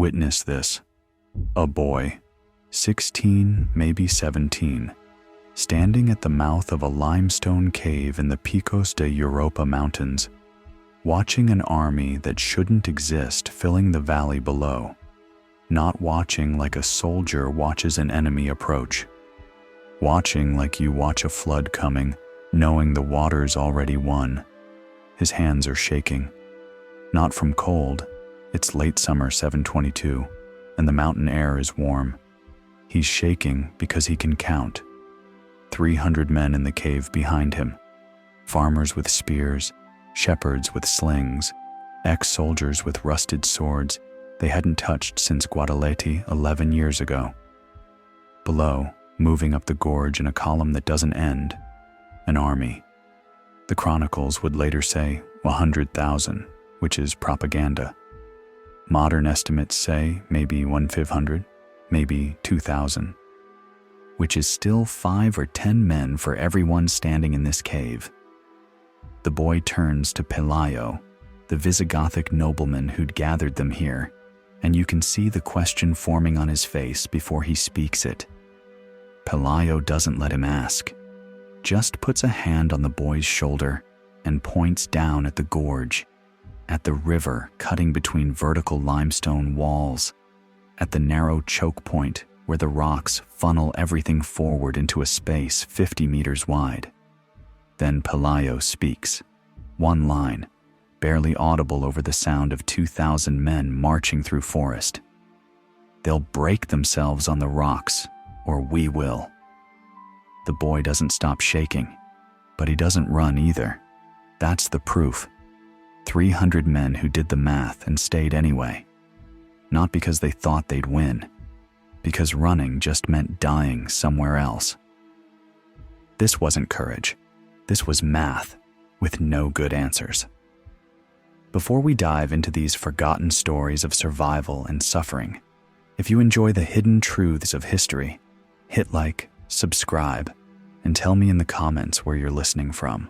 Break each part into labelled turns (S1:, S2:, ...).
S1: Witness this. A boy, 16, maybe 17, standing at the mouth of a limestone cave in the Picos de Europa mountains, watching an army that shouldn't exist filling the valley below, not watching like a soldier watches an enemy approach, watching like you watch a flood coming, knowing the water's already won. His hands are shaking, not from cold. It's late summer 722, and the mountain air is warm. He's shaking because he can count. 300 men in the cave behind him, farmers with spears, shepherds with slings, ex-soldiers with rusted swords they hadn't touched since Guadalete 11 years ago. Below, moving up the gorge in a column that doesn't end, an army. The chronicles would later say 100,000, which is propaganda. Modern estimates say maybe 1,500, maybe 2,000, which is still 5 or 10 men for everyone standing in this cave. The boy turns to Pelayo, the Visigothic nobleman who'd gathered them here, and you can see the question forming on his face before he speaks it. Pelayo doesn't let him ask, just puts a hand on the boy's shoulder and points down at the gorge, at the river cutting between vertical limestone walls, at the narrow choke point where the rocks funnel everything forward into a space 50 meters wide. Then Pelayo speaks, one line, barely audible over the sound of 2,000 men marching through forest. They'll break themselves on the rocks, or we will. The boy doesn't stop shaking, but he doesn't run either. That's the proof. 300 men who did the math and stayed anyway. Not because they thought they'd win, because running just meant dying somewhere else. This wasn't courage. This was math, with no good answers. Before we dive into these forgotten stories of survival and suffering, if you enjoy the hidden truths of history, hit like, subscribe, and tell me in the comments where you're listening from.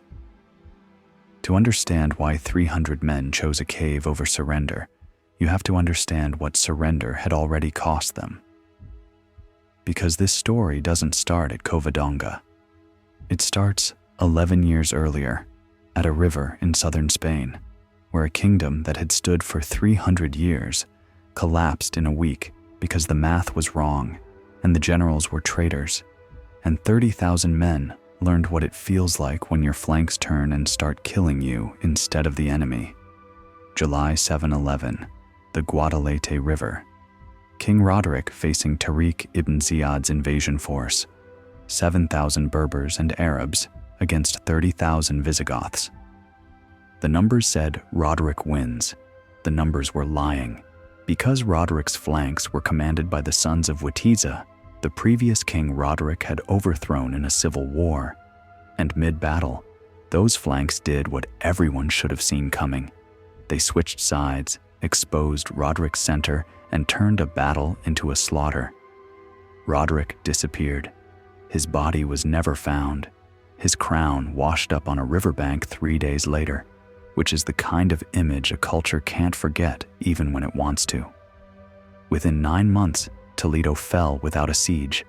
S1: To understand why 300 men chose a cave over surrender, you have to understand what surrender had already cost them. Because this story doesn't start at Covadonga. It starts 11 years earlier, at a river in southern Spain, where a kingdom that had stood for 300 years collapsed in a week because the math was wrong and the generals were traitors, and 30,000 men learned what it feels like when your flanks turn and start killing you instead of the enemy. July 7/11, the Guadalete River. King Roderick facing Tariq ibn Ziyad's invasion force, 7,000 Berbers and Arabs against 30,000 Visigoths. The numbers said Roderick wins. The numbers were lying. Because Roderick's flanks were commanded by the sons of Witiza, the previous king Roderick had overthrown in a civil war, and mid-battle, those flanks did what everyone should have seen coming. They switched sides, exposed Roderick's center, and turned a battle into a slaughter. Roderick disappeared. His body was never found. His crown washed up on a riverbank 3 days later, which is the kind of image a culture can't forget even when it wants to. Within 9 months, Toledo fell without a siege.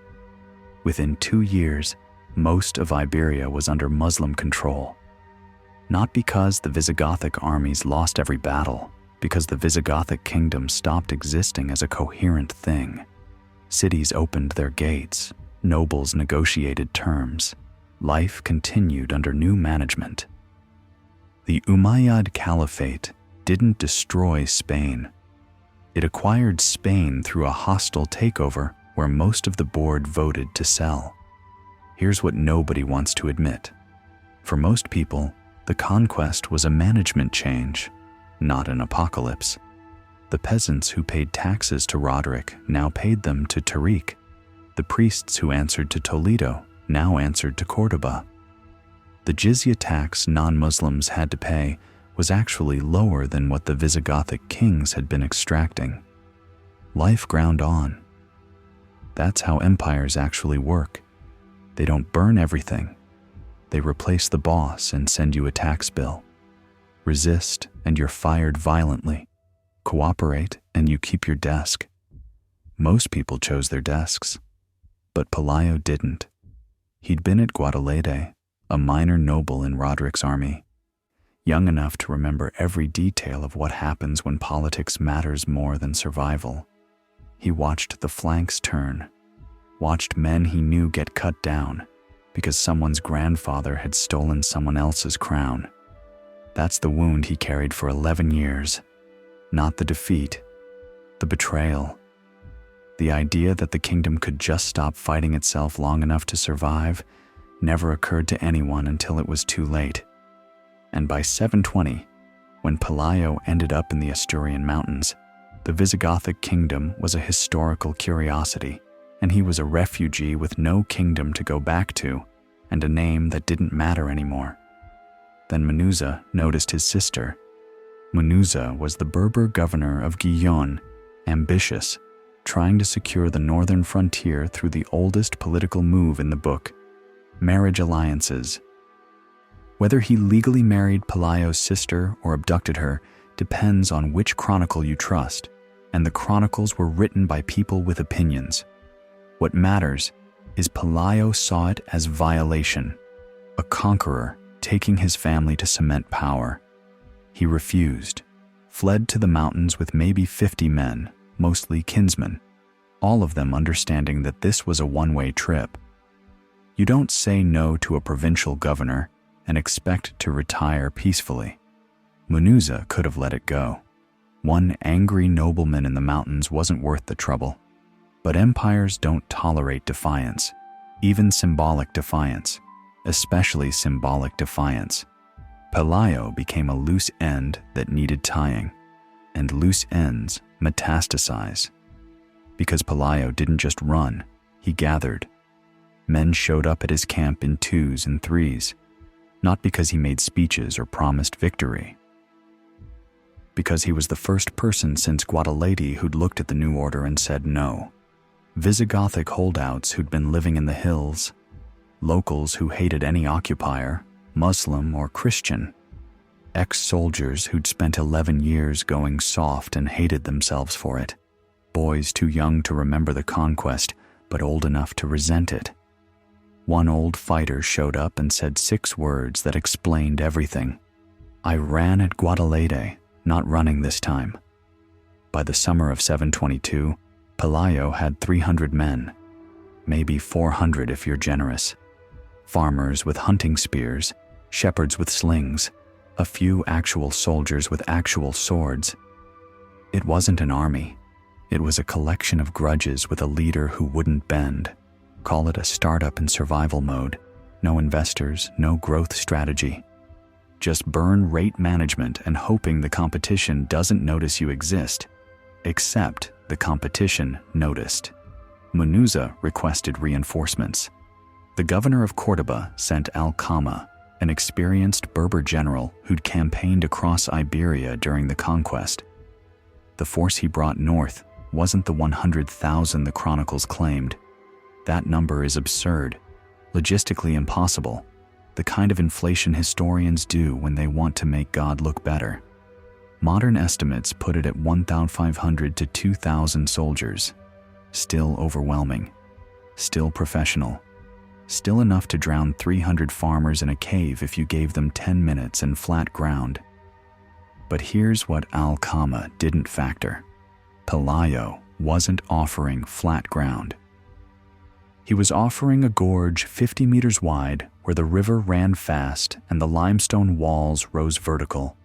S1: Within 2 years, most of Iberia was under Muslim control. Not because the Visigothic armies lost every battle, because the Visigothic kingdom stopped existing as a coherent thing. Cities opened their gates, nobles negotiated terms, life continued under new management. The Umayyad Caliphate didn't destroy Spain. It acquired Spain through a hostile takeover where most of the board voted to sell. Here's what nobody wants to admit. For most people, the conquest was a management change, not an apocalypse. The peasants who paid taxes to Roderick now paid them to Tariq. The priests who answered to Toledo now answered to Cordoba. The jizya tax non-Muslims had to pay was actually lower than what the Visigothic kings had been extracting. Life ground on. That's how empires actually work. They don't burn everything. They replace the boss and send you a tax bill. Resist and you're fired violently. Cooperate and you keep your desk. Most people chose their desks, but Pelayo didn't. He'd been at Guadalete, a minor noble in Roderick's army, young enough to remember every detail of what happens when politics matters more than survival. He watched the flanks turn, watched men he knew get cut down because someone's grandfather had stolen someone else's crown. That's the wound he carried for 11 years, not the defeat, the betrayal. The idea that the kingdom could just stop fighting itself long enough to survive never occurred to anyone until it was too late. And by 720, when Pelayo ended up in the Asturian mountains, the Visigothic kingdom was a historical curiosity, and he was a refugee with no kingdom to go back to and a name that didn't matter anymore. Then Munuza noticed his sister. Munuza was the Berber governor of Gijón, ambitious, trying to secure the northern frontier through the oldest political move in the book, marriage alliances. Whether he legally married Pelayo's sister or abducted her depends on which chronicle you trust, and the chronicles were written by people with opinions. What matters is Pelayo saw it as violation, a conqueror taking his family to cement power. He refused, fled to the mountains with maybe 50 men, mostly kinsmen, all of them understanding that this was a one-way trip. You don't say no to a provincial governor and expect to retire peacefully. Munuza could have let it go. One angry nobleman in the mountains wasn't worth the trouble. But empires don't tolerate defiance, even symbolic defiance, especially symbolic defiance. Pelayo became a loose end that needed tying, and loose ends metastasize. Because Pelayo didn't just run, he gathered. Men showed up at his camp in 2s and 3s, not because he made speeches or promised victory. Because he was the first person since Guadalete who'd looked at the new order and said no. Visigothic holdouts who'd been living in the hills, locals who hated any occupier, Muslim or Christian, ex-soldiers who'd spent 11 years going soft and hated themselves for it, boys too young to remember the conquest but old enough to resent it. One old fighter showed up and said 6 words that explained everything. I ran at Guadalete, not running this time. By the summer of 722, Pelayo had 300 men, maybe 400 if you're generous. Farmers with hunting spears, shepherds with slings, a few actual soldiers with actual swords. It wasn't an army. It was a collection of grudges with a leader who wouldn't bend. Call it a startup in survival mode. No investors, no growth strategy. Just burn rate management and hoping the competition doesn't notice you exist. Except the competition noticed. Munuza requested reinforcements. The governor of Córdoba sent Al-Kama, an experienced Berber general who'd campaigned across Iberia during the conquest. The force he brought north wasn't the 100,000 the chronicles claimed. That number is absurd, logistically impossible, the kind of inflation historians do when they want to make God look better. Modern estimates put it at 1,500 to 2,000 soldiers. Still overwhelming. Still professional. Still enough to drown 300 farmers in a cave if you gave them 10 minutes and flat ground. But here's what Al-Kama didn't factor. Pelayo wasn't offering flat ground. He was offering a gorge 50 meters wide where the river ran fast and the limestone walls rose vertical,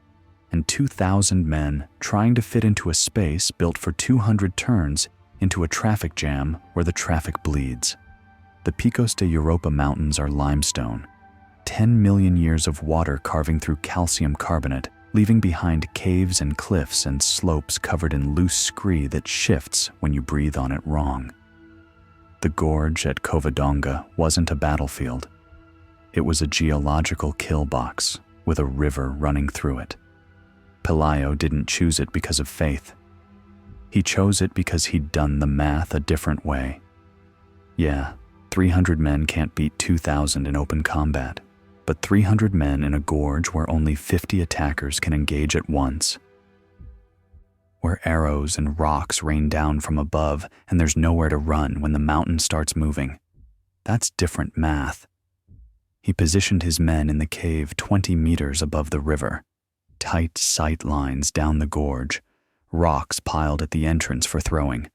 S1: and 2,000 men trying to fit into a space built for 200 turns into a traffic jam where the traffic bleeds. The Picos de Europa mountains are limestone, 10 million years of water carving through calcium carbonate, leaving behind caves and cliffs and slopes covered in loose scree that shifts when you breathe on it wrong. The gorge at Covadonga wasn't a battlefield. It was a geological kill box with a river running through it. Pelayo didn't choose it because of faith. He chose it because he'd done the math a different way. Yeah, 300 men can't beat 2,000 in open combat, but 300 men in a gorge where only 50 attackers can engage at once. where arrows and rocks rain down from above and there's nowhere to run when the mountain starts moving. That's different math. He positioned his men in the cave 20 meters above the river. Tight sight lines down the gorge, rocks piled at the entrance for throwing,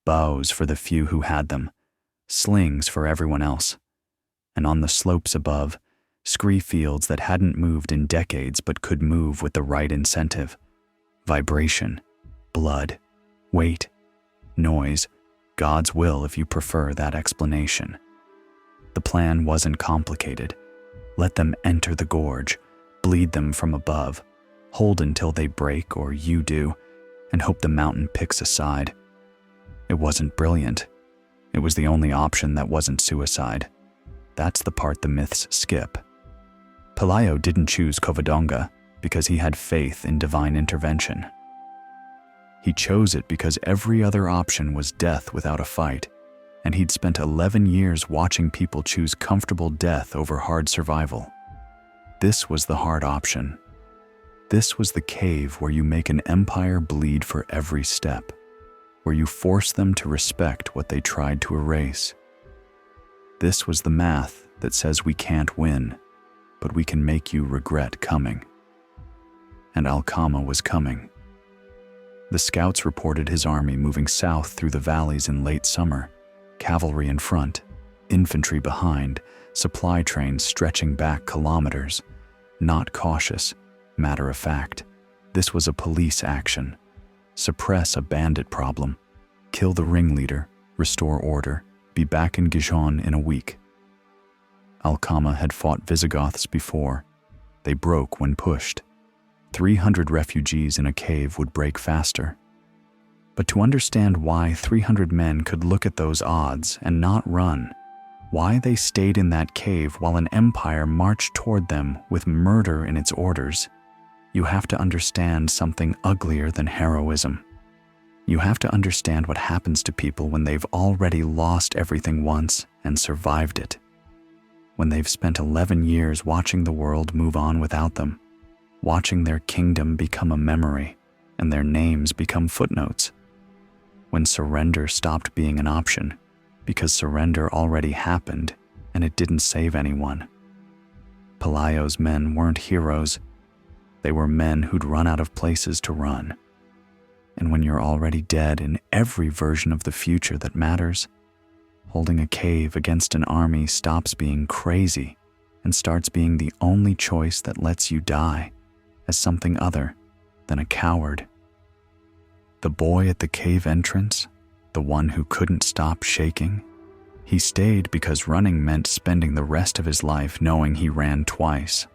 S1: bows for the few who had them, slings for everyone else. And on the slopes above, scree fields that hadn't moved in decades but could move with the right incentive. Vibration, blood, weight, noise, God's will if you prefer that explanation. The plan wasn't complicated. Let them enter the gorge, bleed them from above, hold until they break or you do, and hope the mountain picks a side. It wasn't brilliant. It was the only option that wasn't suicide. That's the part the myths skip. Pelayo didn't choose Covadonga because he had faith in divine intervention. He chose it because every other option was death without a fight, and he'd spent 11 years watching people choose comfortable death over hard survival. This was the hard option. This was the cave where you make an empire bleed for every step, where you force them to respect what they tried to erase. This was the math that says we can't win, but we can make you regret coming. And Al-Kama was coming. The scouts reported his army moving south through the valleys in late summer, cavalry in front, infantry behind, supply trains stretching back kilometers. Not cautious, matter of fact. This was a police action. Suppress a bandit problem, kill the ringleader, restore order, be back in Gijon in a week. Al-Kama had fought Visigoths before. They broke when pushed. 300 refugees in a cave would break faster. But to understand why 300 men could look at those odds and not run, why they stayed in that cave while an empire marched toward them with murder in its orders, you have to understand something uglier than heroism. You have to understand what happens to people when they've already lost everything once and survived it. When they've spent 11 years watching the world move on without them, watching their kingdom become a memory and their names become footnotes. When surrender stopped being an option because surrender already happened and it didn't save anyone. Pelayo's men weren't heroes. They were men who'd run out of places to run. And when you're already dead in every version of the future that matters, holding a cave against an army stops being crazy and starts being the only choice that lets you die as something other than a coward. The boy at the cave entrance, the one who couldn't stop shaking, he stayed because running meant spending the rest of his life knowing he ran twice.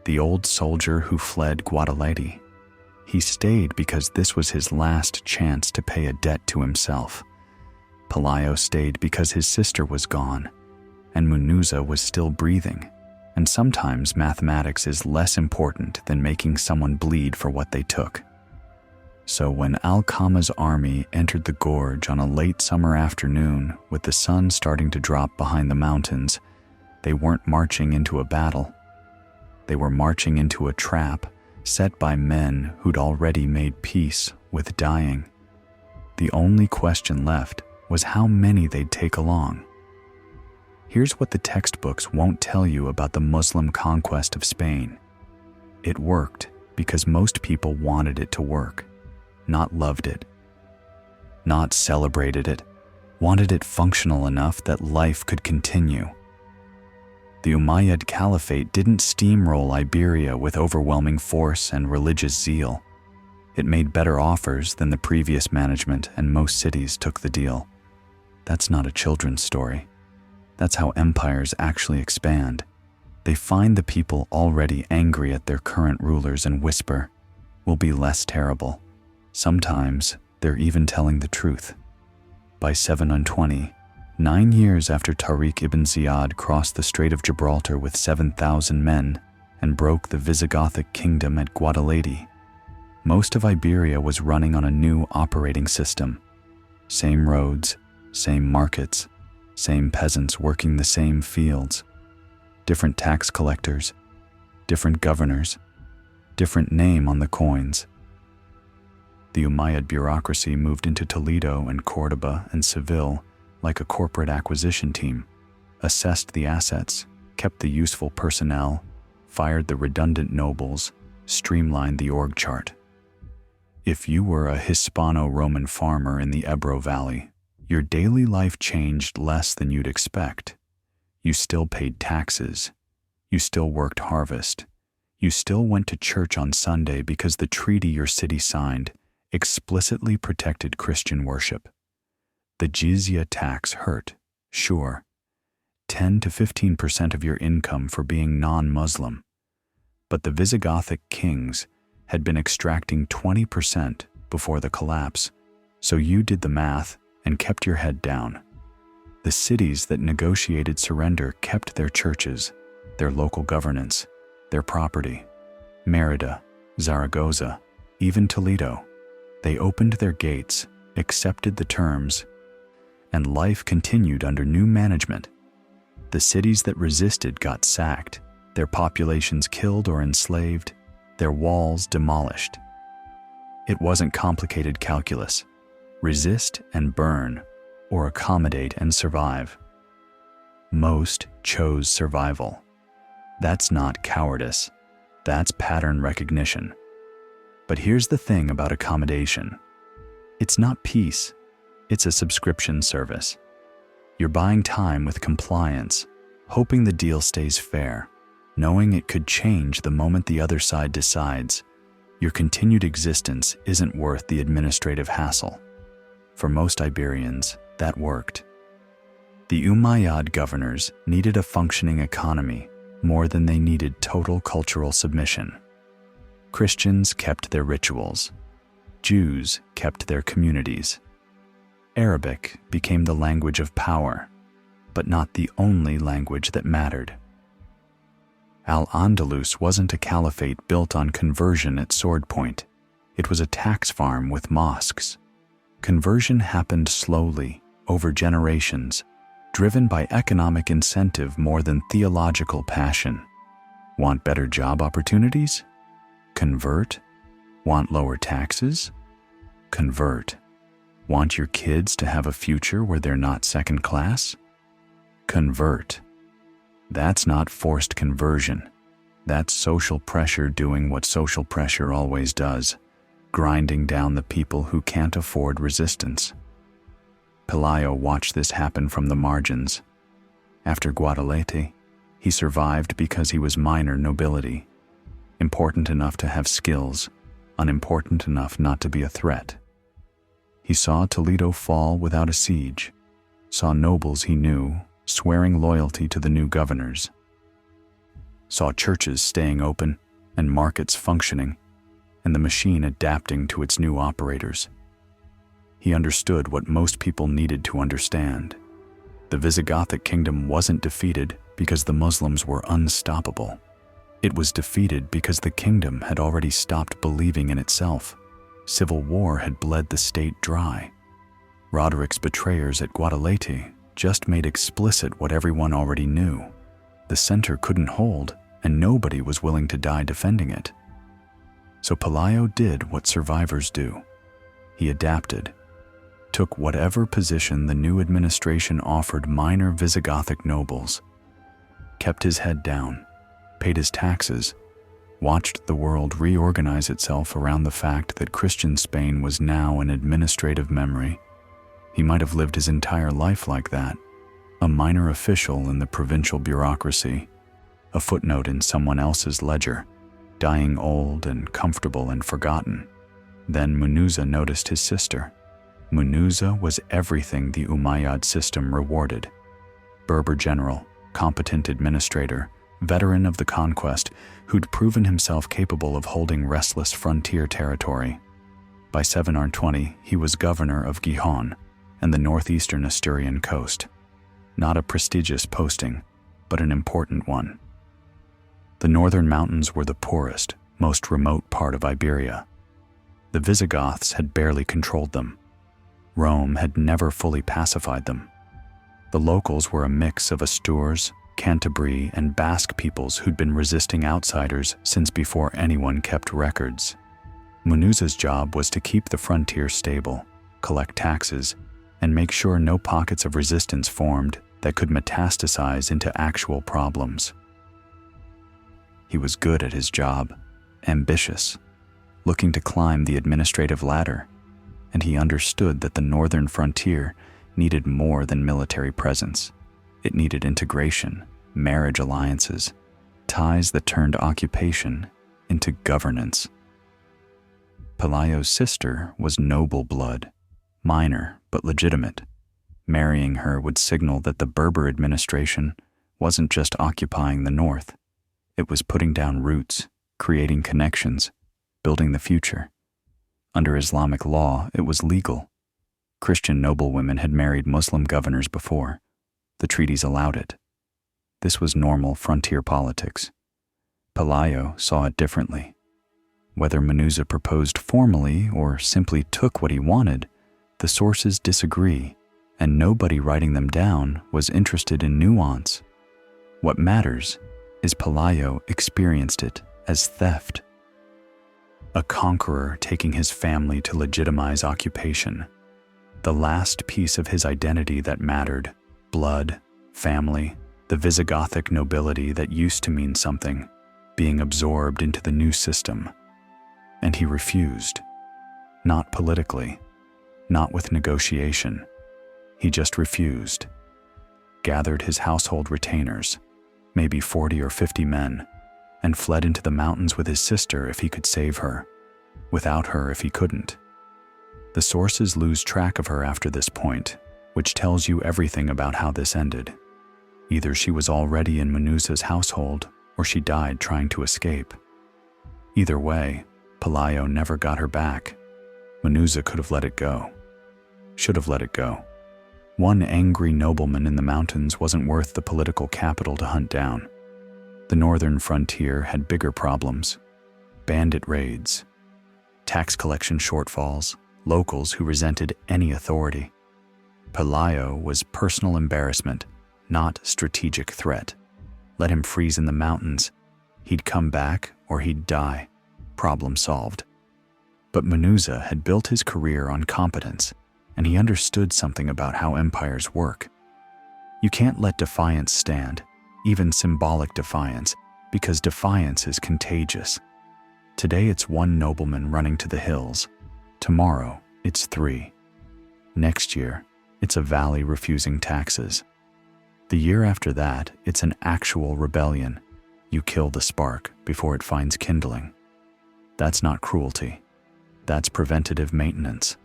S1: The old soldier who fled Guadalete, he stayed because this was his last chance to pay a debt to himself. Pelayo stayed because his sister was gone, and Munuza was still breathing, and sometimes mathematics is less important than making someone bleed for what they took. So when Al-Kama's army entered the gorge on a late summer afternoon with the sun starting to drop behind the mountains, they weren't marching into a battle. They were marching into a trap set by men who'd already made peace with dying. The only question left was how many they'd take along. Here's what the textbooks won't tell you about the Muslim conquest of Spain. It worked because most people wanted it to work, not loved it, not celebrated it, wanted it functional enough that life could continue. The Umayyad Caliphate didn't steamroll Iberia with overwhelming force and religious zeal. It made better offers than the previous management, and most cities took the deal. That's not a children's story. That's how empires actually expand. They find the people already angry at their current rulers and whisper, "We'll be less terrible." Sometimes they're even telling the truth. By 720, 9 years after Tariq ibn Ziyad crossed the Strait of Gibraltar with 7,000 men and broke the Visigothic kingdom at Guadalete, most of Iberia was running on a new operating system. Same roads, same markets, same peasants working the same fields, different tax collectors, different governors, different name on the coins. The Umayyad bureaucracy moved into Toledo and Córdoba and Seville like a corporate acquisition team, assessed the assets, kept the useful personnel, fired the redundant nobles, streamlined the org chart. If you were a Hispano-Roman farmer in the Ebro Valley, your daily life changed less than you'd expect. You still paid taxes. You still worked harvest. You still went to church on Sunday because the treaty your city signed explicitly protected Christian worship. The jizya tax hurt, sure. 10 to 15% of your income for being non-Muslim. But the Visigothic kings had been extracting 20% before the collapse, so you did the math and kept your head down. The cities that negotiated surrender kept their churches, their local governance, their property. Mérida, Zaragoza, even Toledo. They opened their gates, accepted the terms, and life continued under new management. The cities that resisted got sacked, their populations killed or enslaved, their walls demolished. It wasn't complicated calculus. Resist and burn, or accommodate and survive. Most chose survival. That's not cowardice. That's pattern recognition. But here's the thing about accommodation. It's not peace. It's a subscription service. You're buying time with compliance, hoping the deal stays fair, knowing it could change the moment the other side decides. Your continued existence isn't worth the administrative hassle. For most Iberians, that worked. The Umayyad governors needed a functioning economy more than they needed total cultural submission. Christians kept their rituals. Jews kept their communities. Arabic became the language of power, but not the only language that mattered. Al-Andalus wasn't a caliphate built on conversion at sword point. It was a tax farm with mosques. Conversion happened slowly, over generations, driven by economic incentive more than theological passion. Want better job opportunities? Convert. Want lower taxes? Convert. Want your kids to have a future where they're not second class? Convert. That's not forced conversion. That's social pressure doing what social pressure always does, grinding down the people who can't afford resistance. Pelayo watched this happen from the margins. After Guadalete, he survived because he was minor nobility, important enough to have skills, unimportant enough not to be a threat. He saw Toledo fall without a siege, saw nobles he knew swearing loyalty to the new governors, saw churches staying open and markets functioning, and the machine adapting to its new operators. He understood what most people needed to understand. The Visigothic kingdom wasn't defeated because the Muslims were unstoppable. It was defeated because the kingdom had already stopped believing in itself. Civil war had bled the state dry. Roderick's betrayers at Guadalete just made explicit what everyone already knew. The center couldn't hold, and nobody was willing to die defending it. So Pelayo did what survivors do. He adapted, took whatever position the new administration offered minor Visigothic nobles, kept his head down, paid his taxes, watched the world reorganize itself around the fact that Christian Spain was now an administrative memory. He might have lived his entire life like that, a minor official in the provincial bureaucracy, a footnote in someone else's ledger, dying old and comfortable and forgotten. Then Munuza noticed his sister. Munuza was everything the Umayyad system rewarded. Berber general, competent administrator, veteran of the conquest, who'd proven himself capable of holding restless frontier territory. By 720, he was governor of Gijón and the northeastern Asturian coast. Not a prestigious posting, but an important one. The northern mountains were the poorest, most remote part of Iberia. The Visigoths had barely controlled them. Rome had never fully pacified them. The locals were a mix of Astures, Cantabria, and Basque peoples who'd been resisting outsiders since before anyone kept records. Munuza's job was to keep the frontier stable, collect taxes, and make sure no pockets of resistance formed that could metastasize into actual problems. He was good at his job, ambitious, looking to climb the administrative ladder, and he understood that the northern frontier needed more than military presence. It needed integration, marriage alliances, ties that turned occupation into governance. Pelayo's sister was noble blood, minor but legitimate. Marrying her would signal that the Berber administration wasn't just occupying the north. It was putting down roots, creating connections, building the future. Under Islamic law, it was legal. Christian noblewomen had married Muslim governors before. The treaties allowed it. This was normal frontier politics. Pelayo saw it differently. Whether Munuza proposed formally or simply took what he wanted, the sources disagree, and nobody writing them down was interested in nuance. What matters is Pelayo experienced it as theft. A conqueror taking his family to legitimize occupation. The last piece of his identity that mattered, blood, family, the Visigothic nobility that used to mean something, being absorbed into the new system. And he refused. Not politically, not with negotiation. He just refused. Gathered his household retainers, maybe 40 or 50 men, and fled into the mountains with his sister if he could save her, without her if he couldn't. The sources lose track of her after this point, which tells you everything about how this ended. Either she was already in Munuza's household, or she died trying to escape. Either way, Pelayo never got her back. Munuza could have let it go. Should have let it go. One angry nobleman in the mountains wasn't worth the political capital to hunt down. The northern frontier had bigger problems. Bandit raids, tax collection shortfalls, locals who resented any authority. Pelayo was personal embarrassment, not strategic threat. Let him freeze in the mountains. He'd come back or he'd die. Problem solved. But Munuza had built his career on competence, and he understood something about how empires work. You can't let defiance stand, even symbolic defiance, because defiance is contagious. Today it's one nobleman running to the hills. Tomorrow it's 3. Next year, it's a valley refusing taxes. The year after that, it's an actual rebellion. You kill the spark before it finds kindling. That's not cruelty. That's preventative maintenance.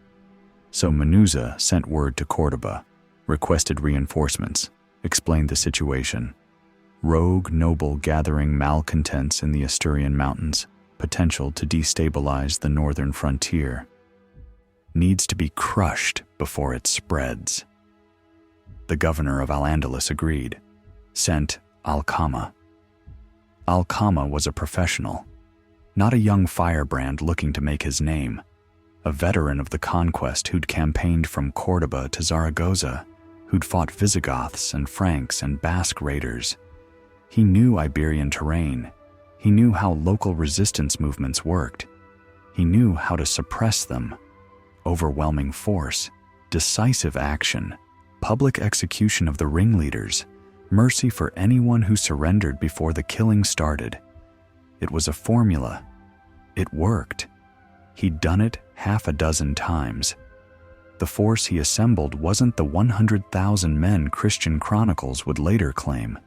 S1: So Munuza sent word to Cordoba, requested reinforcements, explained the situation. Rogue noble gathering malcontents in the Asturian mountains, potential to destabilize the northern frontier. Needs to be crushed before it spreads. The governor of Al-Andalus agreed, sent Al-Kama. Al-Kama was a professional, not a young firebrand looking to make his name, a veteran of the conquest who'd campaigned from Cordoba to Zaragoza, who'd fought Visigoths and Franks and Basque raiders. He knew Iberian terrain. He knew how local resistance movements worked. He knew how to suppress them. Overwhelming force, decisive action, public execution of the ringleaders, mercy for anyone who surrendered before the killing started. It was a formula. It worked. He'd done it half a dozen times. The force he assembled wasn't the 100,000 men Christian chronicles would later claim.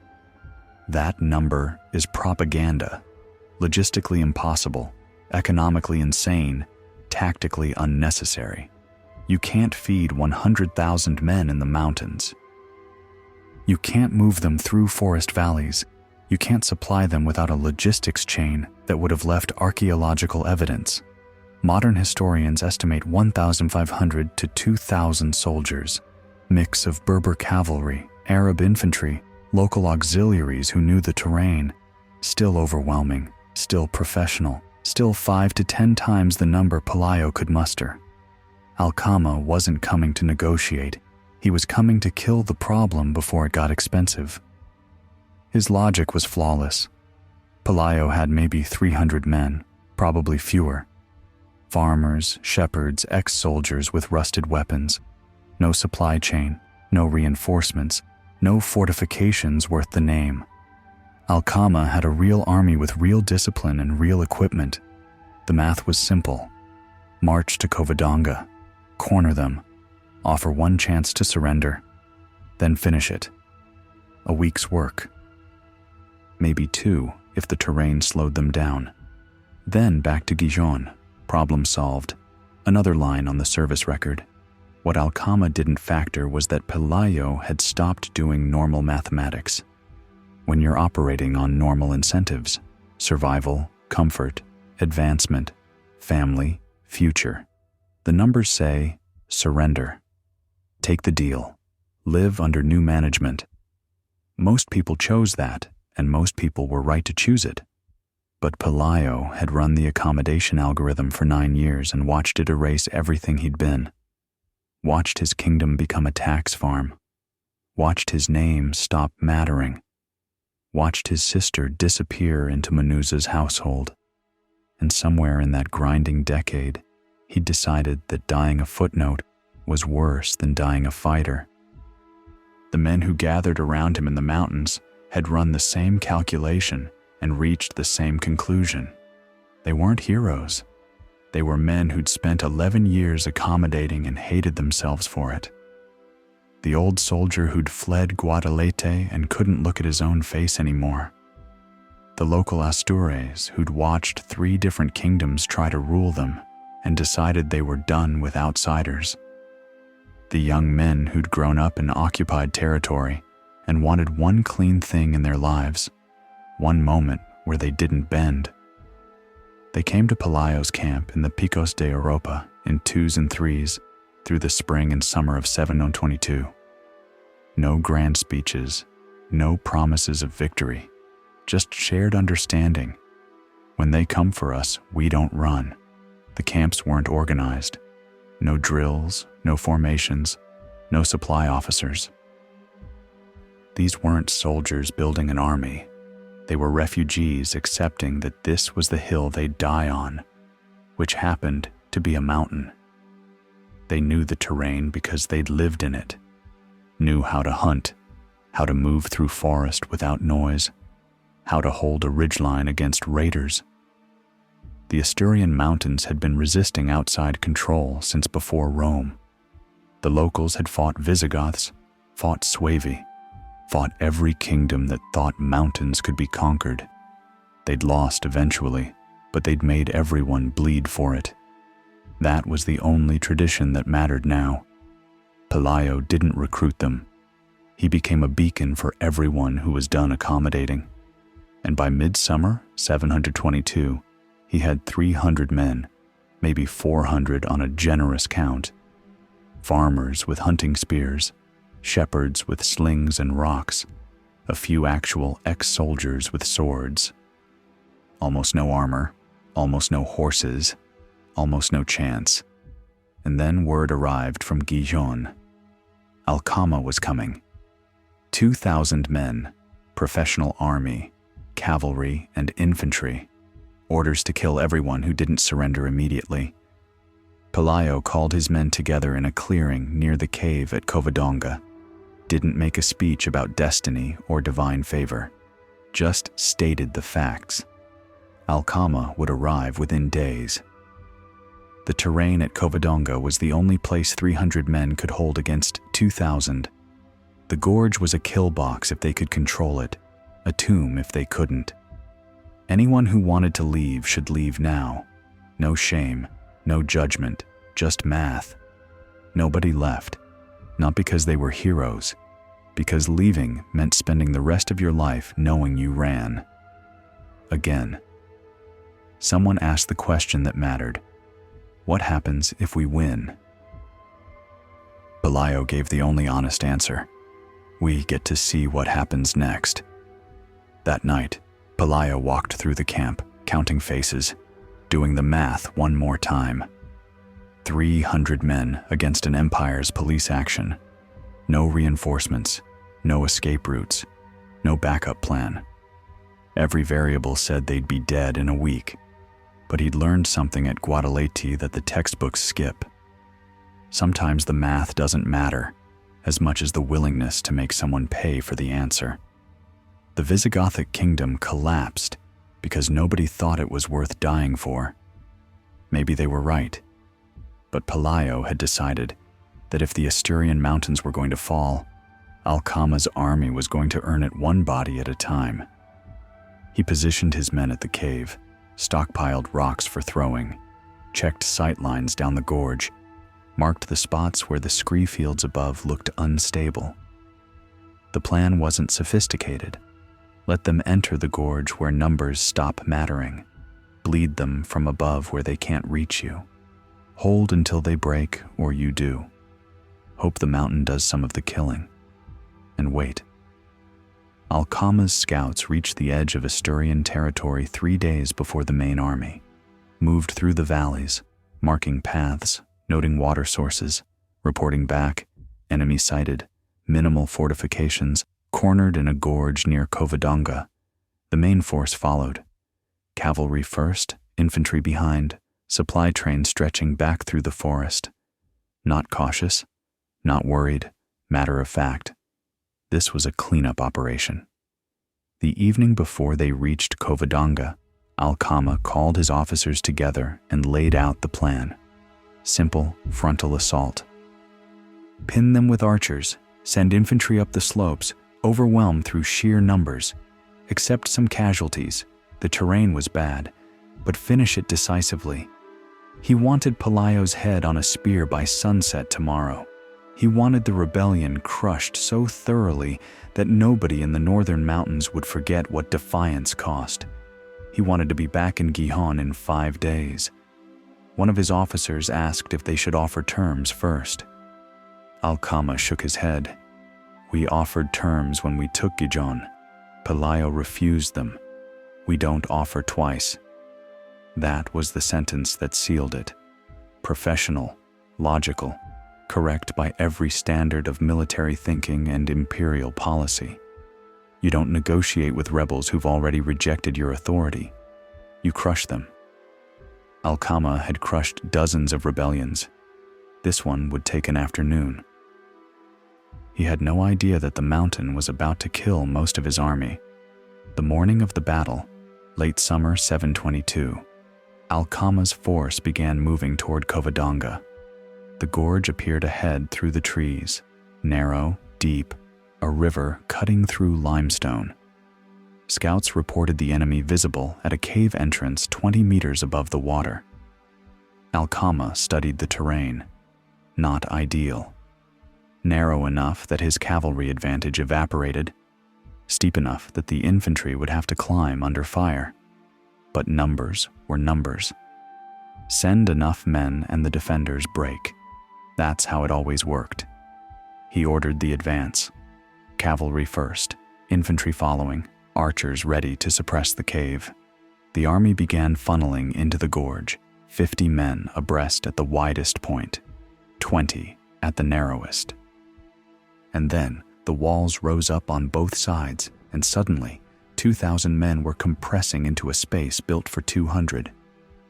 S1: That number is propaganda, logistically impossible, economically insane, tactically unnecessary. You can't feed 100,000 men in the mountains. You can't move them through forest valleys. You can't supply them without a logistics chain that would have left archaeological evidence. Modern historians estimate 1,500 to 2,000 soldiers, mix of Berber cavalry, Arab infantry, local auxiliaries who knew the terrain. Still overwhelming, still professional, still 5 to 10 times the number Pelayo could muster. Al-Kama wasn't coming to negotiate. He was coming to kill the problem before it got expensive. His logic was flawless. Pelayo had maybe 300 men, probably fewer. Farmers, shepherds, ex-soldiers with rusted weapons. No supply chain, no reinforcements, no fortifications worth the name. Al-Qama had a real army with real discipline and real equipment. The math was simple. March to Covadonga, corner them, offer one chance to surrender, then finish it. A week's work. Maybe two if the terrain slowed them down. Then back to Gijon, problem solved. Another line on the service record. What Al-Qama didn't factor was that Pelayo had stopped doing normal mathematics. When you're operating on normal incentives, survival, comfort, advancement, family, future, the numbers say, surrender. Take the deal. Live under new management. Most people chose that, and most people were right to choose it. But Pelayo had run the accommodation algorithm for 9 years and watched it erase everything he'd been. Watched his kingdom become a tax farm. Watched his name stop mattering. Watched his sister disappear into Manuza's household. And somewhere in that grinding decade, he'd decided that dying a footnote was worse than dying a fighter. The men who gathered around him in the mountains had run the same calculation and reached the same conclusion. They weren't heroes. They were men who'd spent 11 years accommodating and hated themselves for it. The old soldier who'd fled Guadalete and couldn't look at his own face anymore. The local Astures who'd watched 3 different kingdoms try to rule them and decided they were done with outsiders. The young men who'd grown up in occupied territory and wanted one clean thing in their lives, one moment where they didn't bend. They came to Pelayo's camp in the Picos de Europa in 2s and 3s through the spring and summer of 722. No grand speeches, no promises of victory, just shared understanding. When they come for us, we don't run. The camps weren't organized. No drills, no formations, no supply officers. These weren't soldiers building an army. They were refugees accepting that this was the hill they'd die on, which happened to be a mountain. They knew the terrain because they'd lived in it, knew how to hunt, how to move through forest without noise, how to hold a ridgeline against raiders. The Asturian mountains had been resisting outside control since before Rome. The locals had fought Visigoths, fought Suevi, fought every kingdom that thought mountains could be conquered. They'd lost eventually, but they'd made everyone bleed for it. That was the only tradition that mattered now. Pelayo didn't recruit them. He became a beacon for everyone who was done accommodating. And by midsummer 722, he had 300 men, maybe 400 on a generous count. Farmers with hunting spears, shepherds with slings and rocks, a few actual ex-soldiers with swords. Almost no armor, almost no horses, almost no chance. And then word arrived from Gijon. Al-Qama was coming. 2,000 men, professional army, cavalry and infantry. Orders to kill everyone who didn't surrender immediately. Pelayo called his men together in a clearing near the cave at Covadonga. Didn't make a speech about destiny or divine favor. Just stated the facts. Al-Qama would arrive within days. The terrain at Covadonga was the only place 300 men could hold against 2,000. The gorge was a kill box if they could control it, a tomb if they couldn't. Anyone who wanted to leave should leave now. No shame, no judgment, just math. Nobody left, not because they were heroes, because leaving meant spending the rest of your life knowing you ran. Again. Someone asked the question that mattered. What happens if we win? Pelayo gave the only honest answer. We get to see what happens next. That night, Pelayo walked through the camp, counting faces, doing the math one more time. 300 men against an empire's police action. No reinforcements, no escape routes, no backup plan. Every variable said they'd be dead in a week, but he'd learned something at Guadalete that the textbooks skip. Sometimes the math doesn't matter as much as the willingness to make someone pay for the answer. The Visigothic kingdom collapsed because nobody thought it was worth dying for. Maybe they were right, but Pelayo had decided that if the Asturian mountains were going to fall, Al-Khama's army was going to earn it one body at a time. He positioned his men at the cave, stockpiled rocks for throwing, checked sight lines down the gorge, marked the spots where the scree fields above looked unstable. The plan wasn't sophisticated. Let them enter the gorge where numbers stop mattering. Bleed them from above where they can't reach you. Hold until they break, or you do. Hope the mountain does some of the killing. And wait. Al-Khama's scouts reached the edge of Asturian territory 3 days before the main army, moved through the valleys, marking paths, noting water sources, reporting back, enemy sighted, minimal fortifications, cornered in a gorge near Covadonga. The main force followed. Cavalry first, infantry behind, supply trains stretching back through the forest. Not cautious, not worried, matter of fact. This was a cleanup operation. The evening before they reached Covadonga, Al-Khama called his officers together and laid out the plan. Simple frontal assault. Pin them with archers, send infantry up the slopes, overwhelm through sheer numbers. Accept some casualties. The terrain was bad, but finish it decisively. He wanted Pelayo's head on a spear by sunset tomorrow. He wanted the rebellion crushed so thoroughly that nobody in the northern mountains would forget what defiance cost. He wanted to be back in Gijón in 5 days. One of his officers asked if they should offer terms first. Al-Khama shook his head. We offered terms when we took Gijón. Pelayo refused them. We don't offer twice. That was the sentence that sealed it. Professional, logical, correct by every standard of military thinking and imperial policy. You don't negotiate with rebels who've already rejected your authority. You crush them. Al-Khama had crushed dozens of rebellions. This one would take an afternoon. He had no idea that the mountain was about to kill most of his army. The morning of the battle, late summer 722, Al-Khama's force began moving toward Covadonga. The gorge appeared ahead through the trees, narrow, deep, a river cutting through limestone. Scouts reported the enemy visible at a cave entrance 20 meters above the water. Al-Khama studied the terrain. Not ideal. Narrow enough that his cavalry advantage evaporated, steep enough that the infantry would have to climb under fire. But numbers were numbers. Send enough men and the defenders break. That's how it always worked. He ordered the advance. Cavalry first, infantry following, archers ready to suppress the cave. The army began funneling into the gorge, 50 men abreast at the widest point, 20 at the narrowest. And then the walls rose up on both sides, and suddenly 2,000 men were compressing into a space built for 200,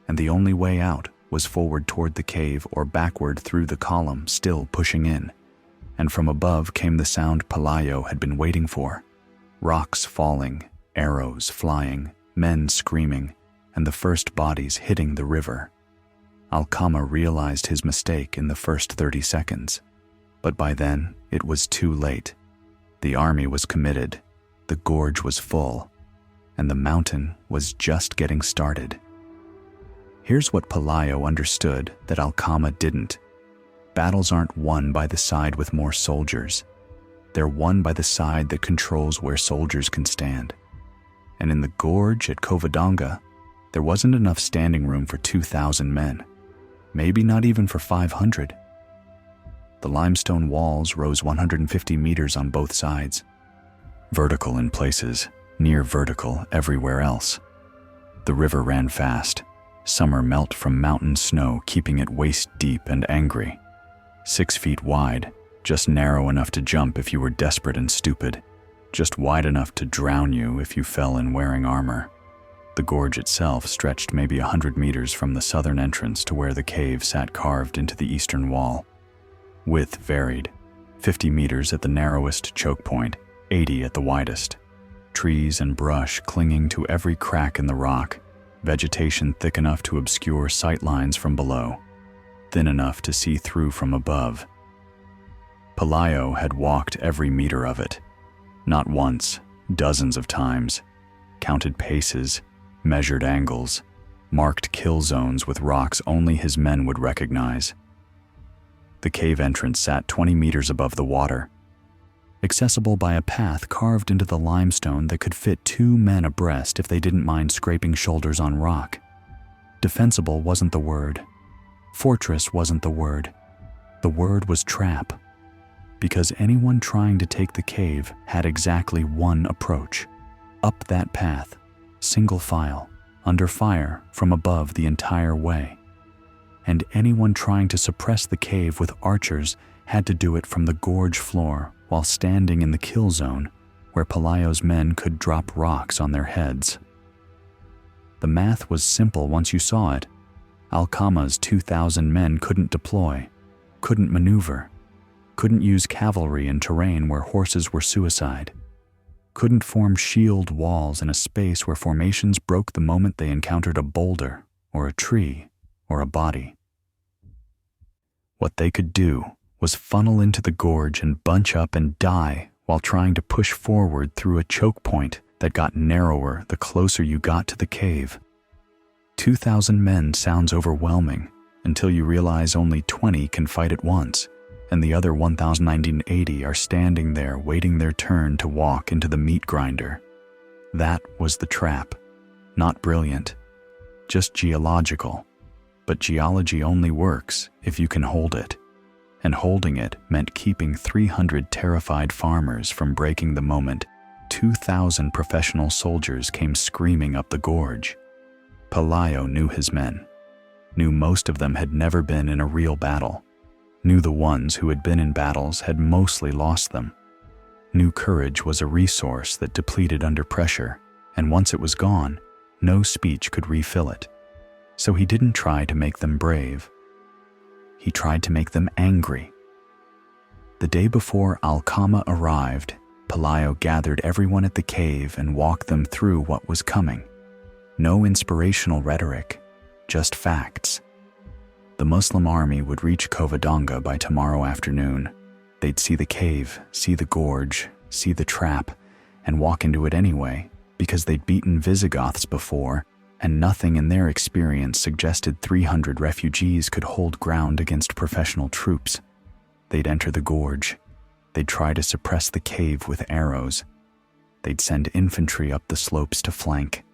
S1: and the only way out was forward toward the cave or backward through the column, still pushing in. And from above came the sound Pelayo had been waiting for. Rocks falling, arrows flying, men screaming, and the first bodies hitting the river. Al-Khama realized his mistake in the first 30 seconds. But by then, it was too late. The army was committed, the gorge was full, and the mountain was just getting started. Here's what Pelayo understood that Al-Khama didn't. Battles aren't won by the side with more soldiers. They're won by the side that controls where soldiers can stand. And in the gorge at Covadonga, there wasn't enough standing room for 2,000 men. Maybe not even for 500. The limestone walls rose 150 meters on both sides. Vertical in places, near vertical everywhere else. The river ran fast. Summer melt from mountain snow, keeping it waist deep and angry. 6 feet wide, just narrow enough to jump if you were desperate and stupid, just wide enough to drown you if you fell in wearing armor. The gorge itself stretched maybe 100 meters from the southern entrance to where the cave sat carved into the eastern wall. Width varied, 50 meters at the narrowest choke point, 80 at the widest. Trees and brush clinging to every crack in the rock, vegetation thick enough to obscure sight lines from below, thin enough to see through from above. Pelayo had walked every meter of it, not once, dozens of times, counted paces, measured angles, marked kill zones with rocks only his men would recognize. The cave entrance sat 20 meters above the water, accessible by a path carved into the limestone that could fit 2 men abreast if they didn't mind scraping shoulders on rock. Defensible wasn't the word. Fortress wasn't the word. The word was trap, because anyone trying to take the cave had exactly one approach: up that path, single file, under fire from above the entire way. And anyone trying to suppress the cave with archers had to do it from the gorge floor while standing in the kill zone where Pelayo's men could drop rocks on their heads. The math was simple once you saw it. Al-Qama's 2,000 men couldn't deploy, couldn't maneuver, couldn't use cavalry in terrain where horses were suicide, couldn't form shield walls in a space where formations broke the moment they encountered a boulder or a tree or a body. What they could do was funnel into the gorge and bunch up and die while trying to push forward through a choke point that got narrower the closer you got to the cave. 2,000 men sounds overwhelming until you realize only 20 can fight at once, and the other 1,980 are standing there waiting their turn to walk into the meat grinder. That was the trap. Not brilliant, just geological. But geology only works if you can hold it. And holding it meant keeping 300 terrified farmers from breaking the moment 2,000 professional soldiers came screaming up the gorge. Pelayo knew his men, knew most of them had never been in a real battle, knew the ones who had been in battles had mostly lost them, knew courage was a resource that depleted under pressure, and once it was gone, no speech could refill it. So he didn't try to make them brave. He tried to make them angry. The day before Al-Qama arrived, Pelayo gathered everyone at the cave and walked them through what was coming. No inspirational rhetoric, just facts. The Muslim army would reach Covadonga by tomorrow afternoon. They'd see the cave, see the gorge, see the trap, and walk into it anyway, because they'd beaten Visigoths before, and nothing in their experience suggested 300 refugees could hold ground against professional troops. They'd enter the gorge. They'd try to suppress the cave with arrows. They'd send infantry up the slopes to flank.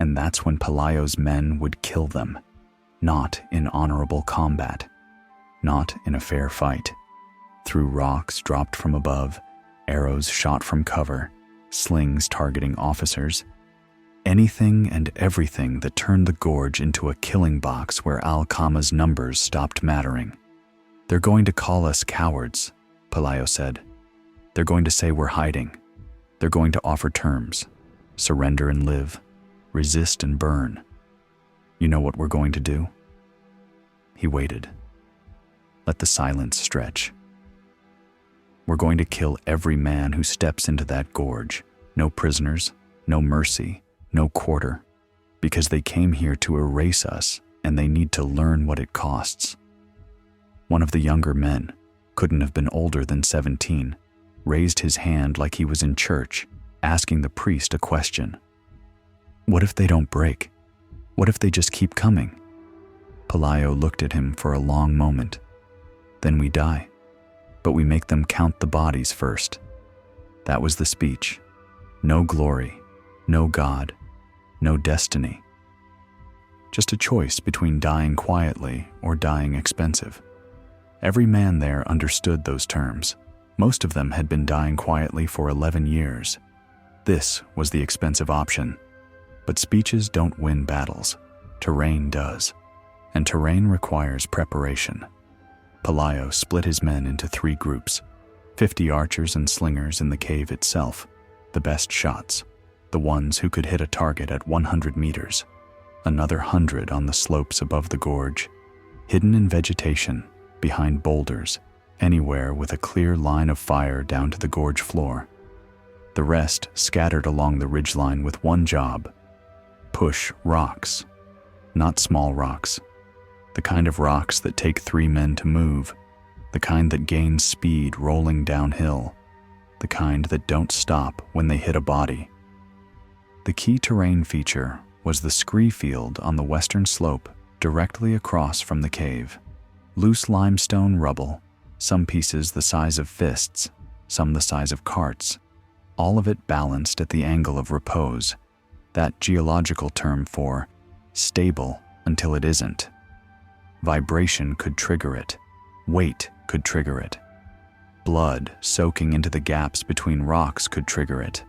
S1: And that's when Pelayo's men would kill them, not in honorable combat, not in a fair fight, through rocks dropped from above, arrows shot from cover, slings targeting officers, anything and everything that turned the gorge into a killing box where Al-Qama's numbers stopped mattering. "They're going to call us cowards," Pelayo said. "They're going to say we're hiding. They're going to offer terms. Surrender and live. Resist and burn. You know what we're going to do?" He waited. Let the silence stretch. "We're going to kill every man who steps into that gorge. No prisoners, no mercy, no quarter, because they came here to erase us and they need to learn what it costs." One of the younger men, couldn't have been older than 17, raised his hand like he was in church, asking the priest a question. "What if they don't break? What if they just keep coming?" Pelayo looked at him for a long moment. "Then we die, but we make them count the bodies first." That was the speech. No glory, no God, no destiny. Just a choice between dying quietly or dying expensive. Every man there understood those terms. Most of them had been dying quietly for 11 years. This was the expensive option. But speeches don't win battles. Terrain does. And terrain requires preparation. Pelayo split his men into 3 groups, 50 archers and slingers in the cave itself, the best shots. the ones who could hit a target at 100 meters, another 100 on the slopes above the gorge, hidden in vegetation, behind boulders, anywhere with a clear line of fire down to the gorge floor. The rest scattered along the ridgeline with one job: push rocks. Not small rocks. The kind of rocks that take 3 men to move. The kind that gain speed rolling downhill. The kind that don't stop when they hit a body. The key terrain feature was the scree field on the western slope directly across from the cave. Loose limestone rubble, some pieces the size of fists, some the size of carts, all of it balanced at the angle of repose, that geological term for stable until it isn't. Vibration could trigger it. Weight could trigger it. Blood soaking into the gaps between rocks could trigger it.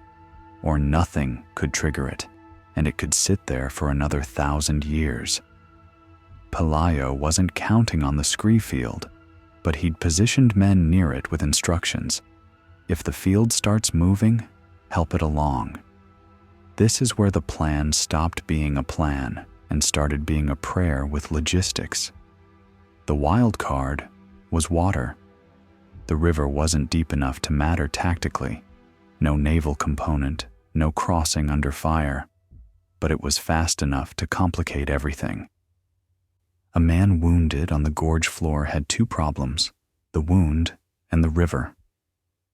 S1: Or nothing could trigger it, and it could sit there for another 1,000 years. Pelayo wasn't counting on the scree field, but he'd positioned men near it with instructions. If the field starts moving, help it along. This is where the plan stopped being a plan and started being a prayer with logistics. The wild card was water. The river wasn't deep enough to matter tactically. No naval component, no crossing under fire. But it was fast enough to complicate everything. A man wounded on the gorge floor had 2 problems: the wound and the river.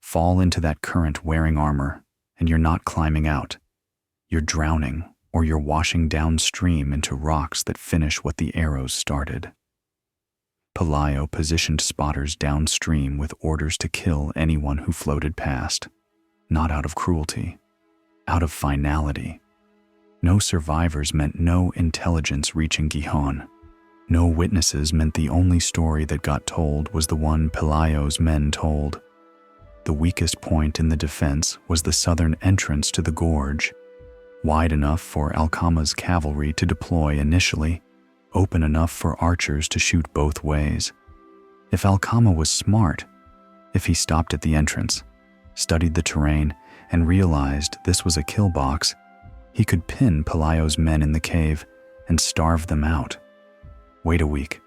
S1: Fall into that current wearing armor, and you're not climbing out. You're drowning, or you're washing downstream into rocks that finish what the arrows started. Pelayo positioned spotters downstream with orders to kill anyone who floated past, not out of cruelty, out of finality. No survivors meant no intelligence reaching Gihon. No witnesses meant the only story that got told was the one Pelayo's men told. The weakest point in the defense was the southern entrance to the gorge, wide enough for Al-Qama's cavalry to deploy initially, open enough for archers to shoot both ways. If Al-Qama was smart, if he stopped at the entrance, studied the terrain, and realized this was a kill box, he could pin Pelayo's men in the cave and starve them out. Wait a week,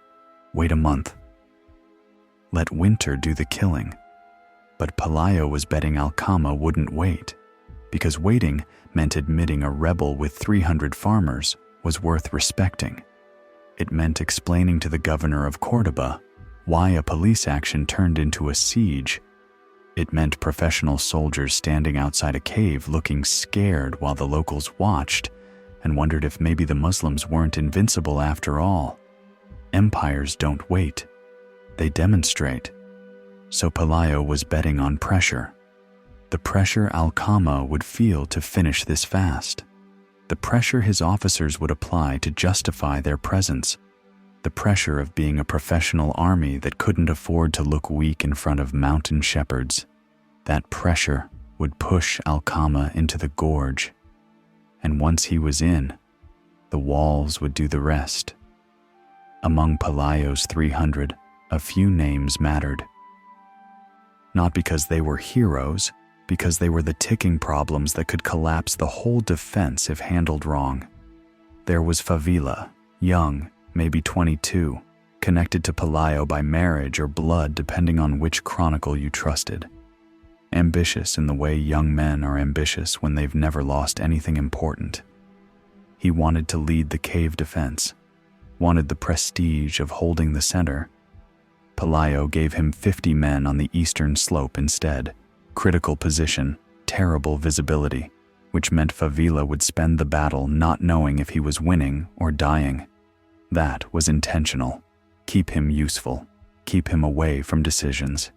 S1: wait a month. Let winter do the killing. But Pelayo was betting Al-Qama wouldn't wait, because waiting meant admitting a rebel with 300 farmers was worth respecting. It meant explaining to the governor of Cordoba why a police action turned into a siege. It meant professional soldiers standing outside a cave looking scared while the locals watched and wondered if maybe the Muslims weren't invincible after all. Empires don't wait, they demonstrate. So Pelayo was betting on pressure. The pressure Al-Qama would feel to finish this fast. The pressure his officers would apply to justify their presence. The pressure of being a professional army that couldn't afford to look weak in front of mountain shepherds. That pressure would push Al-Qama into the gorge. And once he was in, the walls would do the rest. Among Pelayo's 300, a few names mattered. Not because they were heroes, because they were the ticking problems that could collapse the whole defense if handled wrong. There was Favila, young, maybe 22, connected to Pelayo by marriage or blood depending on which chronicle you trusted. Ambitious in the way young men are ambitious when they've never lost anything important. He wanted to lead the cave defense, wanted the prestige of holding the center. Pelayo gave him 50 men on the eastern slope instead. Critical position, terrible visibility, which meant Favila would spend the battle not knowing if he was winning or dying. That was intentional. Keep him useful. Keep him away from decisions.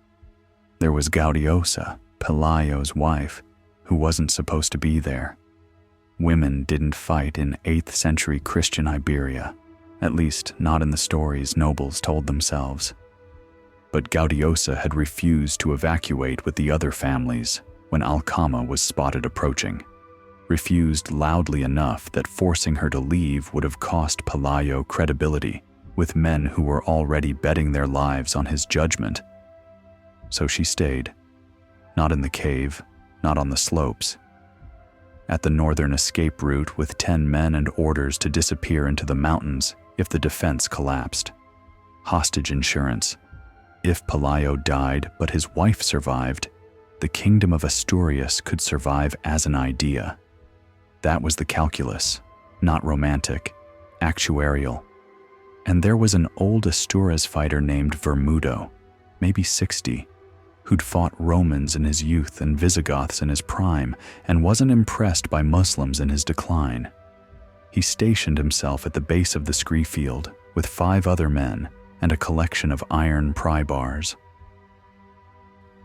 S1: There was Gaudiosa, Pelayo's wife, who wasn't supposed to be there. Women didn't fight in 8th century Christian Iberia, at least not in the stories nobles told themselves. But Gaudiosa had refused to evacuate with the other families when Al-Qama was spotted approaching. Refused loudly enough that forcing her to leave would have cost Pelayo credibility with men who were already betting their lives on his judgment. So she stayed, not in the cave, not on the slopes. at the northern escape route with 10 men and orders to disappear into the mountains if the defense collapsed. Hostage insurance. If Pelayo died but his wife survived, the kingdom of Asturias could survive as an idea. That was the calculus, not romantic, actuarial. And there was an old Asturias fighter named Vermudo, maybe 60, who'd fought Romans in his youth and Visigoths in his prime and wasn't impressed by Muslims in his decline. He stationed himself at the base of the scree field with 5 other men and a collection of iron pry bars.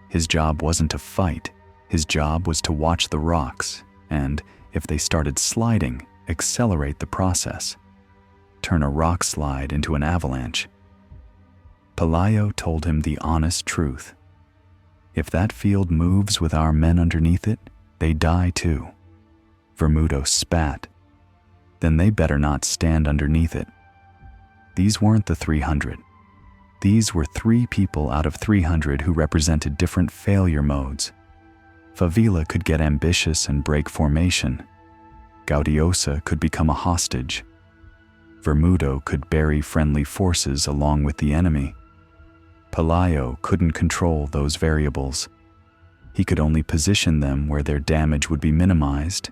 S1: His job wasn't to fight, his job was to watch the rocks and, if they started sliding, accelerate the process. Turn a rock slide into an avalanche. Pelayo told him the honest truth. If that field moves with our men underneath it, they die too. Vermudo spat. Then they better not stand underneath it. These weren't the 300. These were 3 people out of 300 who represented different failure modes. Favila could get ambitious and break formation. Gaudiosa could become a hostage. Vermudo could bury friendly forces along with the enemy. Pelayo couldn't control those variables. He could only position them where their damage would be minimized,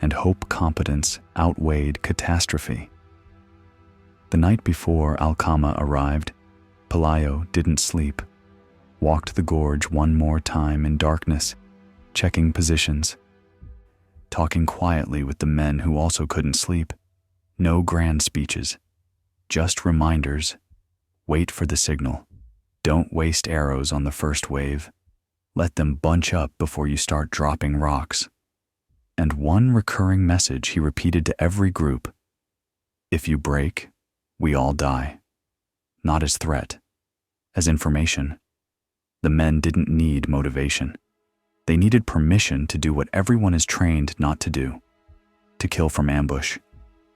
S1: and hope competence outweighed catastrophe. The night before Alcama arrived, Pelayo didn't sleep, walked the gorge one more time in darkness, checking positions, talking quietly with the men who also couldn't sleep. No grand speeches, just reminders. Wait for the signal. Don't waste arrows on the first wave. Let them bunch up before you start dropping rocks. And one recurring message he repeated to every group: if you break, we all die. Not as threat, as information. The men didn't need motivation. They needed permission to do what everyone is trained not to do: to kill from ambush,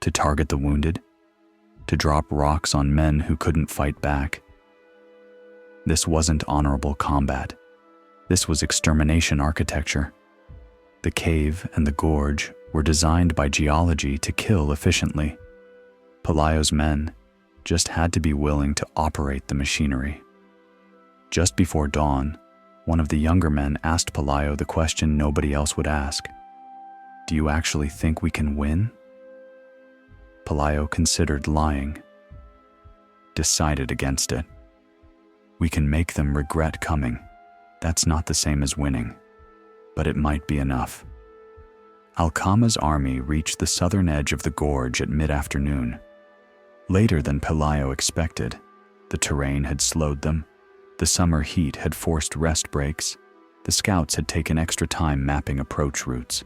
S1: to target the wounded, to drop rocks on men who couldn't fight back. This wasn't honorable combat. This was extermination architecture. The cave and the gorge were designed by geology to kill efficiently. Pelayo's men just had to be willing to operate the machinery. Just before dawn, one of the younger men asked Pelayo the question nobody else would ask: "Do you actually think we can win?" Pelayo considered lying, decided against it. "We can make them regret coming. That's not the same as winning, but it might be enough." Alcama's army reached the southern edge of the gorge at mid-afternoon. Later than Pelayo expected. The terrain had slowed them. The summer heat had forced rest breaks. The scouts had taken extra time mapping approach routes.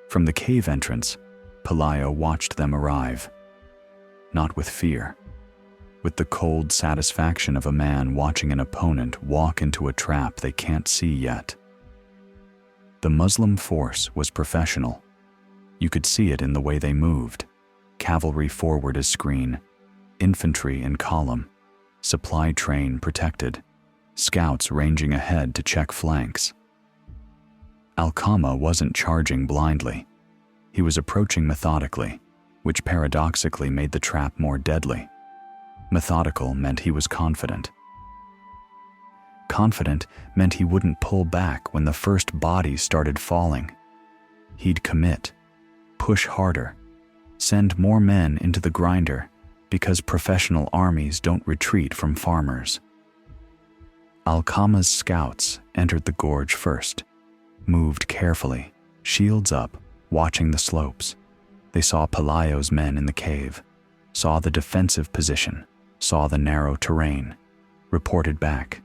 S1: From the cave entrance, Pelayo watched them arrive. Not with fear, with the cold satisfaction of a man watching an opponent walk into a trap they can't see yet. The Muslim force was professional. You could see it in the way they moved. Cavalry forward as screen, infantry in column, supply train protected, scouts ranging ahead to check flanks. Alcama wasn't charging blindly. He was approaching methodically, which paradoxically made the trap more deadly. Methodical meant he was confident. Confident meant he wouldn't pull back when the first bodies started falling. He'd commit, push harder, send more men into the grinder, because professional armies don't retreat from farmers. Alcama's scouts entered the gorge first, moved carefully, shields up, watching the slopes. They saw Pelayo's men in the cave, saw the defensive position, saw the narrow terrain, reported back.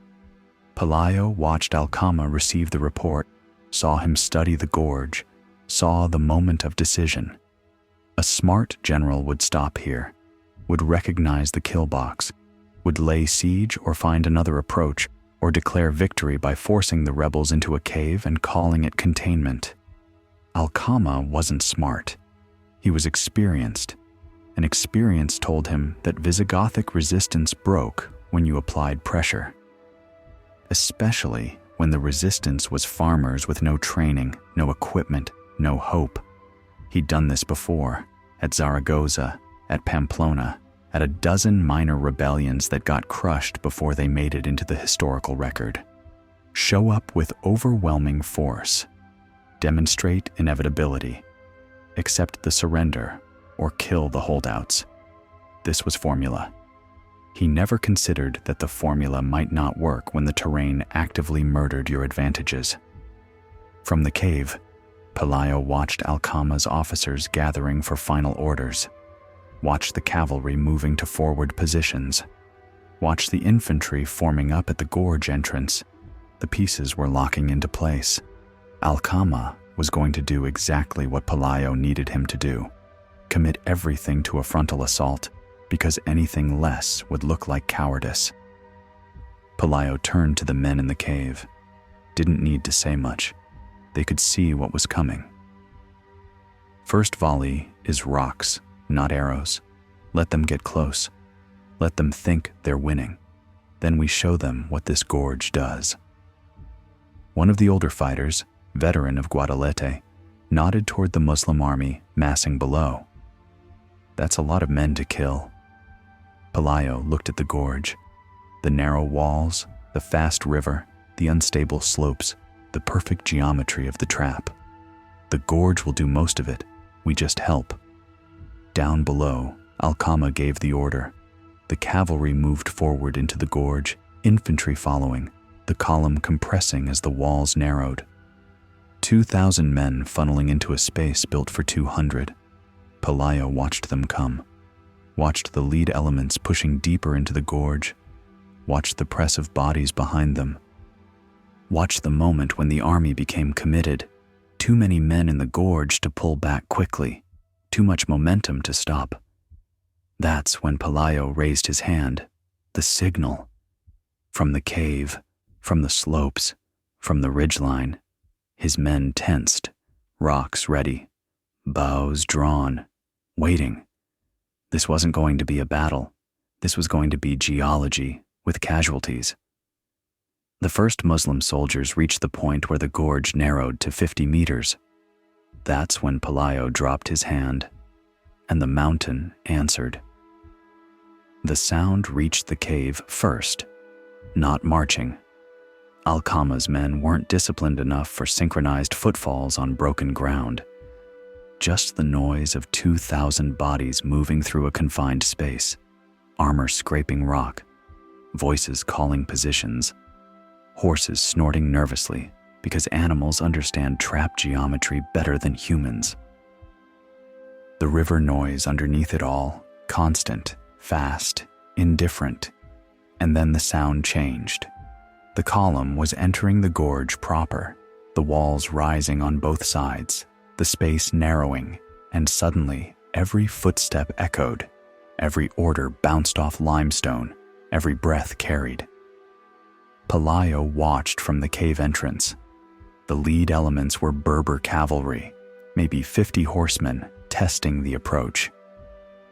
S1: Pelayo watched Alcama receive the report, saw him study the gorge, saw the moment of decision. A smart general would stop here, would recognize the kill box, would lay siege or find another approach, or declare victory by forcing the rebels into a cave and calling it containment. Alcama wasn't smart. He was experienced, and experience told him that Visigothic resistance broke when you applied pressure. Especially when the resistance was farmers with no training, no equipment, no hope. He'd done this before, at Zaragoza, at Pamplona, at a dozen minor rebellions that got crushed before they made it into the historical record. Show up with overwhelming force. Demonstrate inevitability. Accept the surrender, or kill the holdouts. This was formula. He never considered that the formula might not work when the terrain actively murdered your advantages. From the cave, Pelayo watched Alcama's officers gathering for final orders, watched the cavalry moving to forward positions, watched the infantry forming up at the gorge entrance. The pieces were locking into place. Alcama was going to do exactly what Pelayo needed him to do, commit everything to a frontal assault, because anything less would look like cowardice. Pelayo turned to the men in the cave. Didn't need to say much. They could see what was coming. First volley is rocks, not arrows. Let them get close. Let them think they're winning. Then we show them what this gorge does. One of the older fighters, veteran of Guadalete, nodded toward the Muslim army massing below. That's a lot of men to kill. Pelayo looked at the gorge. The narrow walls, the fast river, the unstable slopes, the perfect geometry of the trap. The gorge will do most of it. We just help. Down below, Alcama gave the order. The cavalry moved forward into the gorge, infantry following, the column compressing as the walls narrowed. 2,000 men funneling into a space built for 200. Pelayo watched them come, watched the lead elements pushing deeper into the gorge, watched the press of bodies behind them, watched the moment when the army became committed. Too many men in the gorge to pull back quickly, too much momentum to stop. That's when Pelayo raised his hand, the signal. From the cave, from the slopes, from the ridgeline, his men tensed, rocks ready, bows drawn, waiting. This wasn't going to be a battle. This was going to be geology with casualties. The first Muslim soldiers reached the point where the gorge narrowed to 50 meters. That's when Pelayo dropped his hand, and the mountain answered. The sound reached the cave first, not marching. Alcama's men weren't disciplined enough for synchronized footfalls on broken ground. Just the noise of 2,000 bodies moving through a confined space, armor scraping rock, voices calling positions, horses snorting nervously because animals understand trap geometry better than humans. The river noise underneath it all, constant, fast, indifferent. And then the sound changed. The column was entering the gorge proper, the walls rising on both sides, the space narrowing, and suddenly every footstep echoed, every order bounced off limestone, every breath carried. Pelayo watched from the cave entrance. The lead elements were Berber cavalry, maybe 50 horsemen, testing the approach.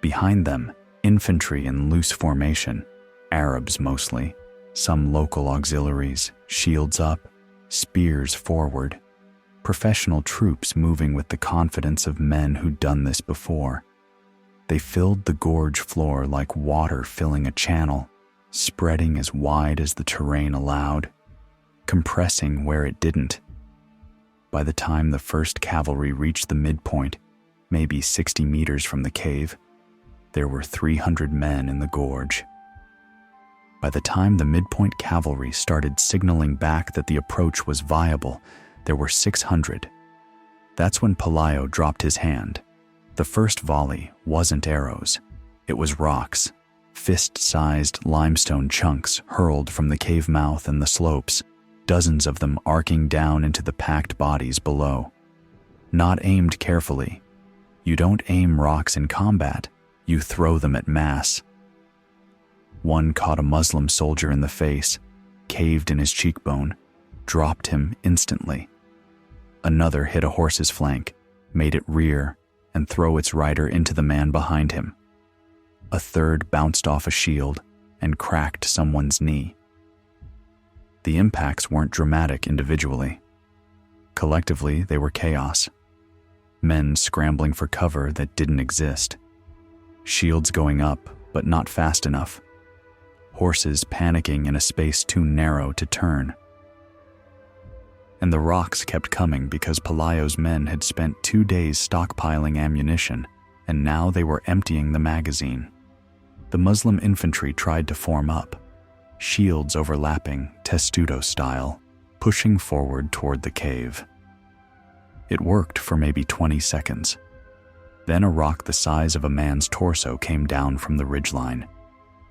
S1: Behind them, infantry in loose formation, Arabs mostly, some local auxiliaries, shields up, spears forward. Professional troops moving with the confidence of men who'd done this before. They filled the gorge floor like water filling a channel, spreading as wide as the terrain allowed, compressing where it didn't. By the time the first cavalry reached the midpoint, maybe 60 meters from the cave, there were 300 men in the gorge. By the time the midpoint cavalry started signaling back that the approach was viable, there were 600. That's when Pelayo dropped his hand. The first volley wasn't arrows. It was rocks, fist-sized limestone chunks hurled from the cave mouth and the slopes, dozens of them arcing down into the packed bodies below. Not aimed carefully. You don't aim rocks in combat, you throw them at mass. One caught a Muslim soldier in the face, caved in his cheekbone, dropped him instantly. Another hit a horse's flank, made it rear and throw its rider into the man behind him. A third bounced off a shield and cracked someone's knee. The impacts weren't dramatic individually. Collectively, they were chaos. men scrambling for cover that didn't exist, shields going up but not fast enough, horses panicking in a space too narrow to turn. And the rocks kept coming because Pelayo's men had spent 2 days stockpiling ammunition, and now they were emptying the magazine. The Muslim infantry tried to form up, shields overlapping, testudo style, pushing forward toward the cave. It worked for maybe 20 seconds. Then a rock the size of a man's torso came down from the ridgeline.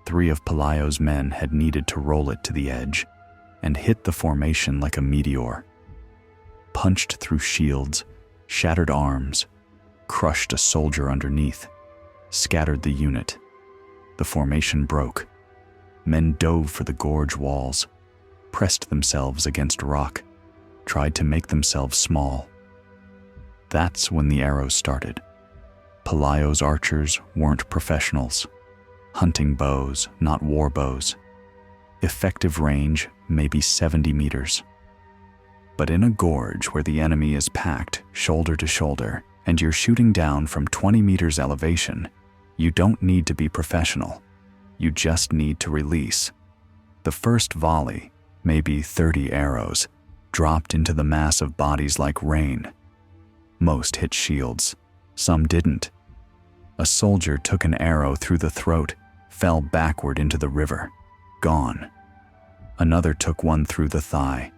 S1: 3 of Pelayo's men had needed to roll it to the edge and hit the formation like a meteor. Punched through shields, shattered arms, crushed a soldier underneath, scattered the unit. The formation broke. Men dove for the gorge walls, pressed themselves against rock, tried to make themselves small. That's when the arrows started. Pelayo's archers weren't professionals. Hunting bows, not war bows. Effective range, maybe 70 meters. But in a gorge where the enemy is packed shoulder to shoulder and you're shooting down from 20 meters elevation, you don't need to be professional. You just need to release. The first volley, maybe 30 arrows, dropped into the mass of bodies like rain. Most hit shields, some didn't. A soldier took an arrow through the throat, fell backward into the river, gone. Another took one through the thigh,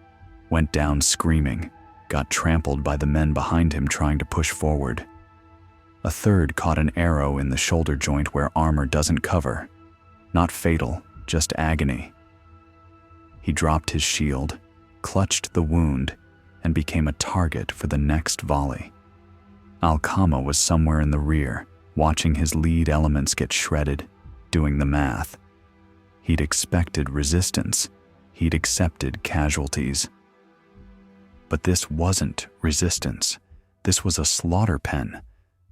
S1: went down screaming, got trampled by the men behind him trying to push forward. A third caught an arrow in the shoulder joint where armor doesn't cover. Not fatal, just agony. He dropped his shield, clutched the wound, and became a target for the next volley. Al-Qama was somewhere in the rear, watching his lead elements get shredded, doing the math. He'd expected resistance. He'd accepted casualties. But this wasn't resistance. This was a slaughter pen.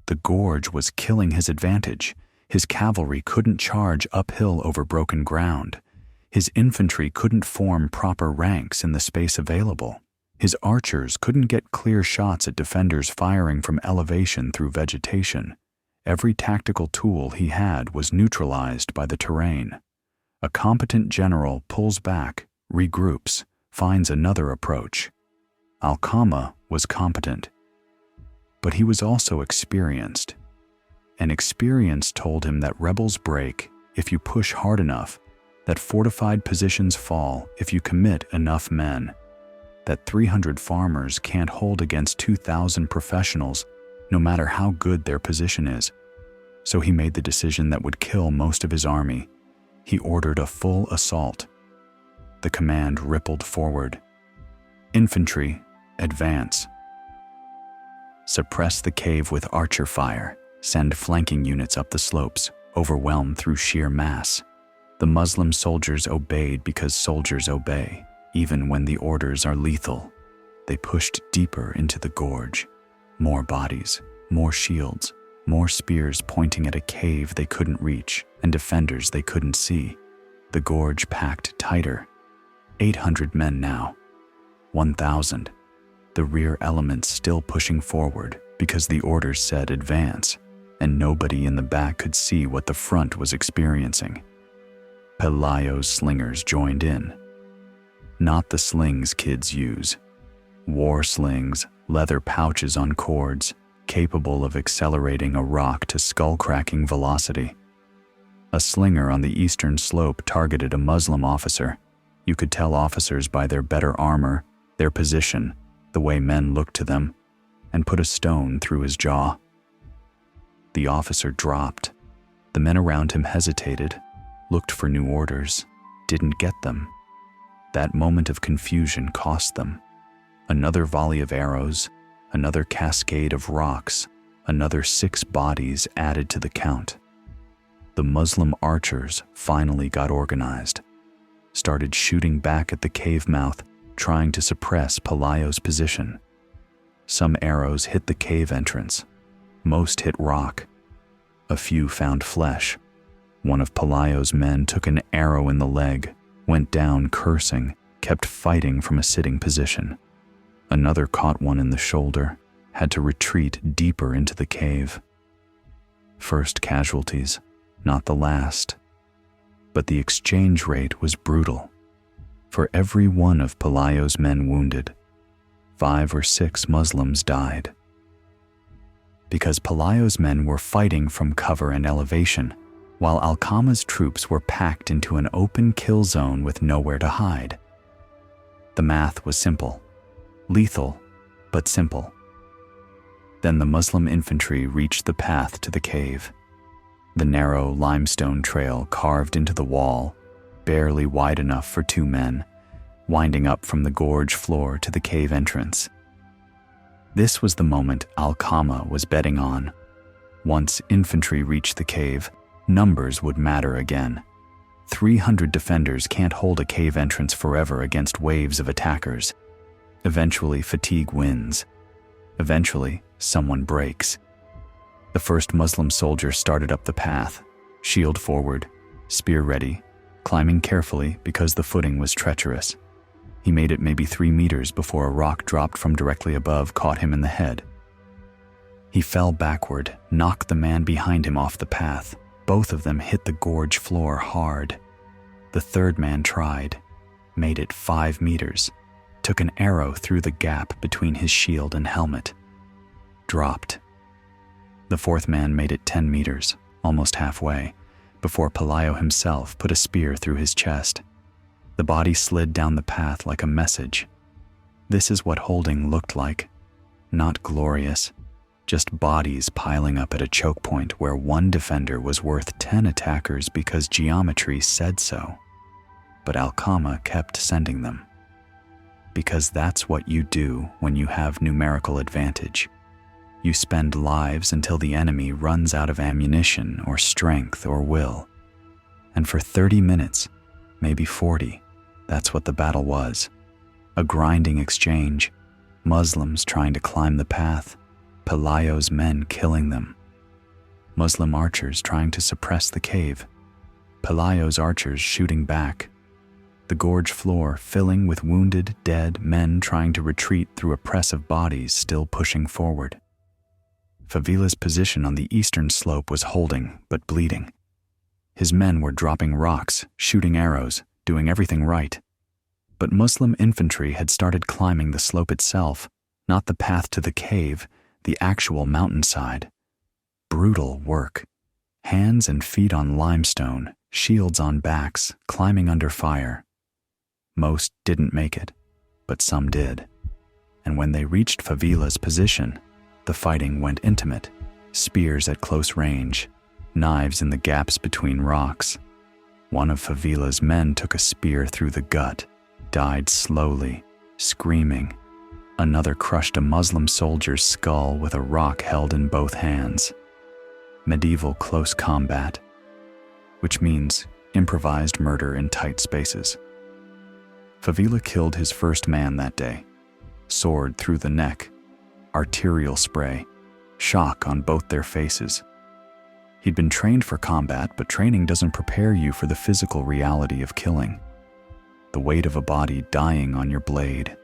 S1: The gorge was killing his advantage. His cavalry couldn't charge uphill over broken ground. His infantry couldn't form proper ranks in the space available. His archers couldn't get clear shots at defenders firing from elevation through vegetation. Every tactical tool he had was neutralized by the terrain. A competent general pulls back, regroups, finds another approach. Al-Qama was competent, but he was also experienced. And experience told him that rebels break if you push hard enough, that fortified positions fall if you commit enough men, that 300 farmers can't hold against 2,000 professionals no matter how good their position is. So he made the decision that would kill most of his army. He ordered a full assault. The command rippled forward. Infantry, advance. Suppress the cave with archer fire. Send flanking units up the slopes, overwhelmed through sheer mass. The Muslim soldiers obeyed because soldiers obey, even when the orders are lethal. They pushed deeper into the gorge. More bodies, more shields, more spears pointing at a cave they couldn't reach and defenders they couldn't see. The gorge packed tighter. 800 men now. 1,000. The rear elements still pushing forward because the orders said advance, and nobody in the back could see what the front was experiencing. Pelayo's slingers joined in. Not the slings kids use. War slings, leather pouches on cords, capable of accelerating a rock to skull-cracking velocity. A slinger on the eastern slope targeted a Muslim officer. You could tell officers by their better armor, their position, the way men looked to them, and put a stone through his jaw. The officer dropped. The men around him hesitated, looked for new orders, didn't get them. That moment of confusion cost them. Another volley of arrows, another cascade of rocks, another 6 bodies added to the count. The Muslim archers finally got organized, started shooting back at the cave mouth, trying to suppress Pelayo's position. Some arrows hit the cave entrance. Most hit rock. A few found flesh. One of Pelayo's men took an arrow in the leg, went down cursing, kept fighting from a sitting position. Another caught one in the shoulder, had to retreat deeper into the cave. First casualties, not the last. But the exchange rate was brutal. For every one of Pelayo's men wounded, 5 or 6 Muslims died. Because Pelayo's men were fighting from cover and elevation, while Al-Qama's troops were packed into an open kill zone with nowhere to hide. The math was simple. Lethal, but simple. Then the Muslim infantry reached the path to the cave. The narrow limestone trail carved into the wall, barely wide enough for 2 men, winding up from the gorge floor to the cave entrance. This was the moment Al-Qama was betting on. Once infantry reached the cave, numbers would matter again. 300 defenders can't hold a cave entrance forever against waves of attackers. Eventually, fatigue wins. Eventually, someone breaks. The first Muslim soldier started up the path, shield forward, spear ready, climbing carefully because the footing was treacherous. He made it maybe 3 meters before a rock dropped from directly above caught him in the head. He fell backward, knocked the man behind him off the path. Both of them hit the gorge floor hard. The third man tried, made it 5 meters, took an arrow through the gap between his shield and helmet, dropped. The fourth man made it 10 meters, almost halfway, before Pelayo himself put a spear through his chest. The body slid down the path like a message. This is what holding looked like. Not glorious, just bodies piling up at a choke point where one defender was worth 10 attackers because geometry said so. But Al-Qama kept sending them. Because that's what you do when you have numerical advantage. You spend lives until the enemy runs out of ammunition or strength or will. And for 30 minutes, maybe 40, that's what the battle was. A grinding exchange, Muslims trying to climb the path, Pelayo's men killing them. Muslim archers trying to suppress the cave, Pelayo's archers shooting back. The gorge floor filling with wounded, dead men trying to retreat through a press of bodies still pushing forward. Favila's position on the eastern slope was holding, but bleeding. His men were dropping rocks, shooting arrows, doing everything right. But Muslim infantry had started climbing the slope itself, not the path to the cave, the actual mountainside. Brutal work. Hands and feet on limestone, shields on backs, climbing under fire. Most didn't make it, but some did. And when they reached Favila's position, the fighting went intimate, spears at close range, knives in the gaps between rocks. One of Favila's men took a spear through the gut, died slowly, screaming. Another crushed a Muslim soldier's skull with a rock held in both hands. Medieval close combat, which means improvised murder in tight spaces. Favila killed his first man that day. Sword through the neck, arterial spray, shock on both their faces. He'd been trained for combat, but training doesn't prepare you for the physical reality of killing. The weight of a body dying on your blade.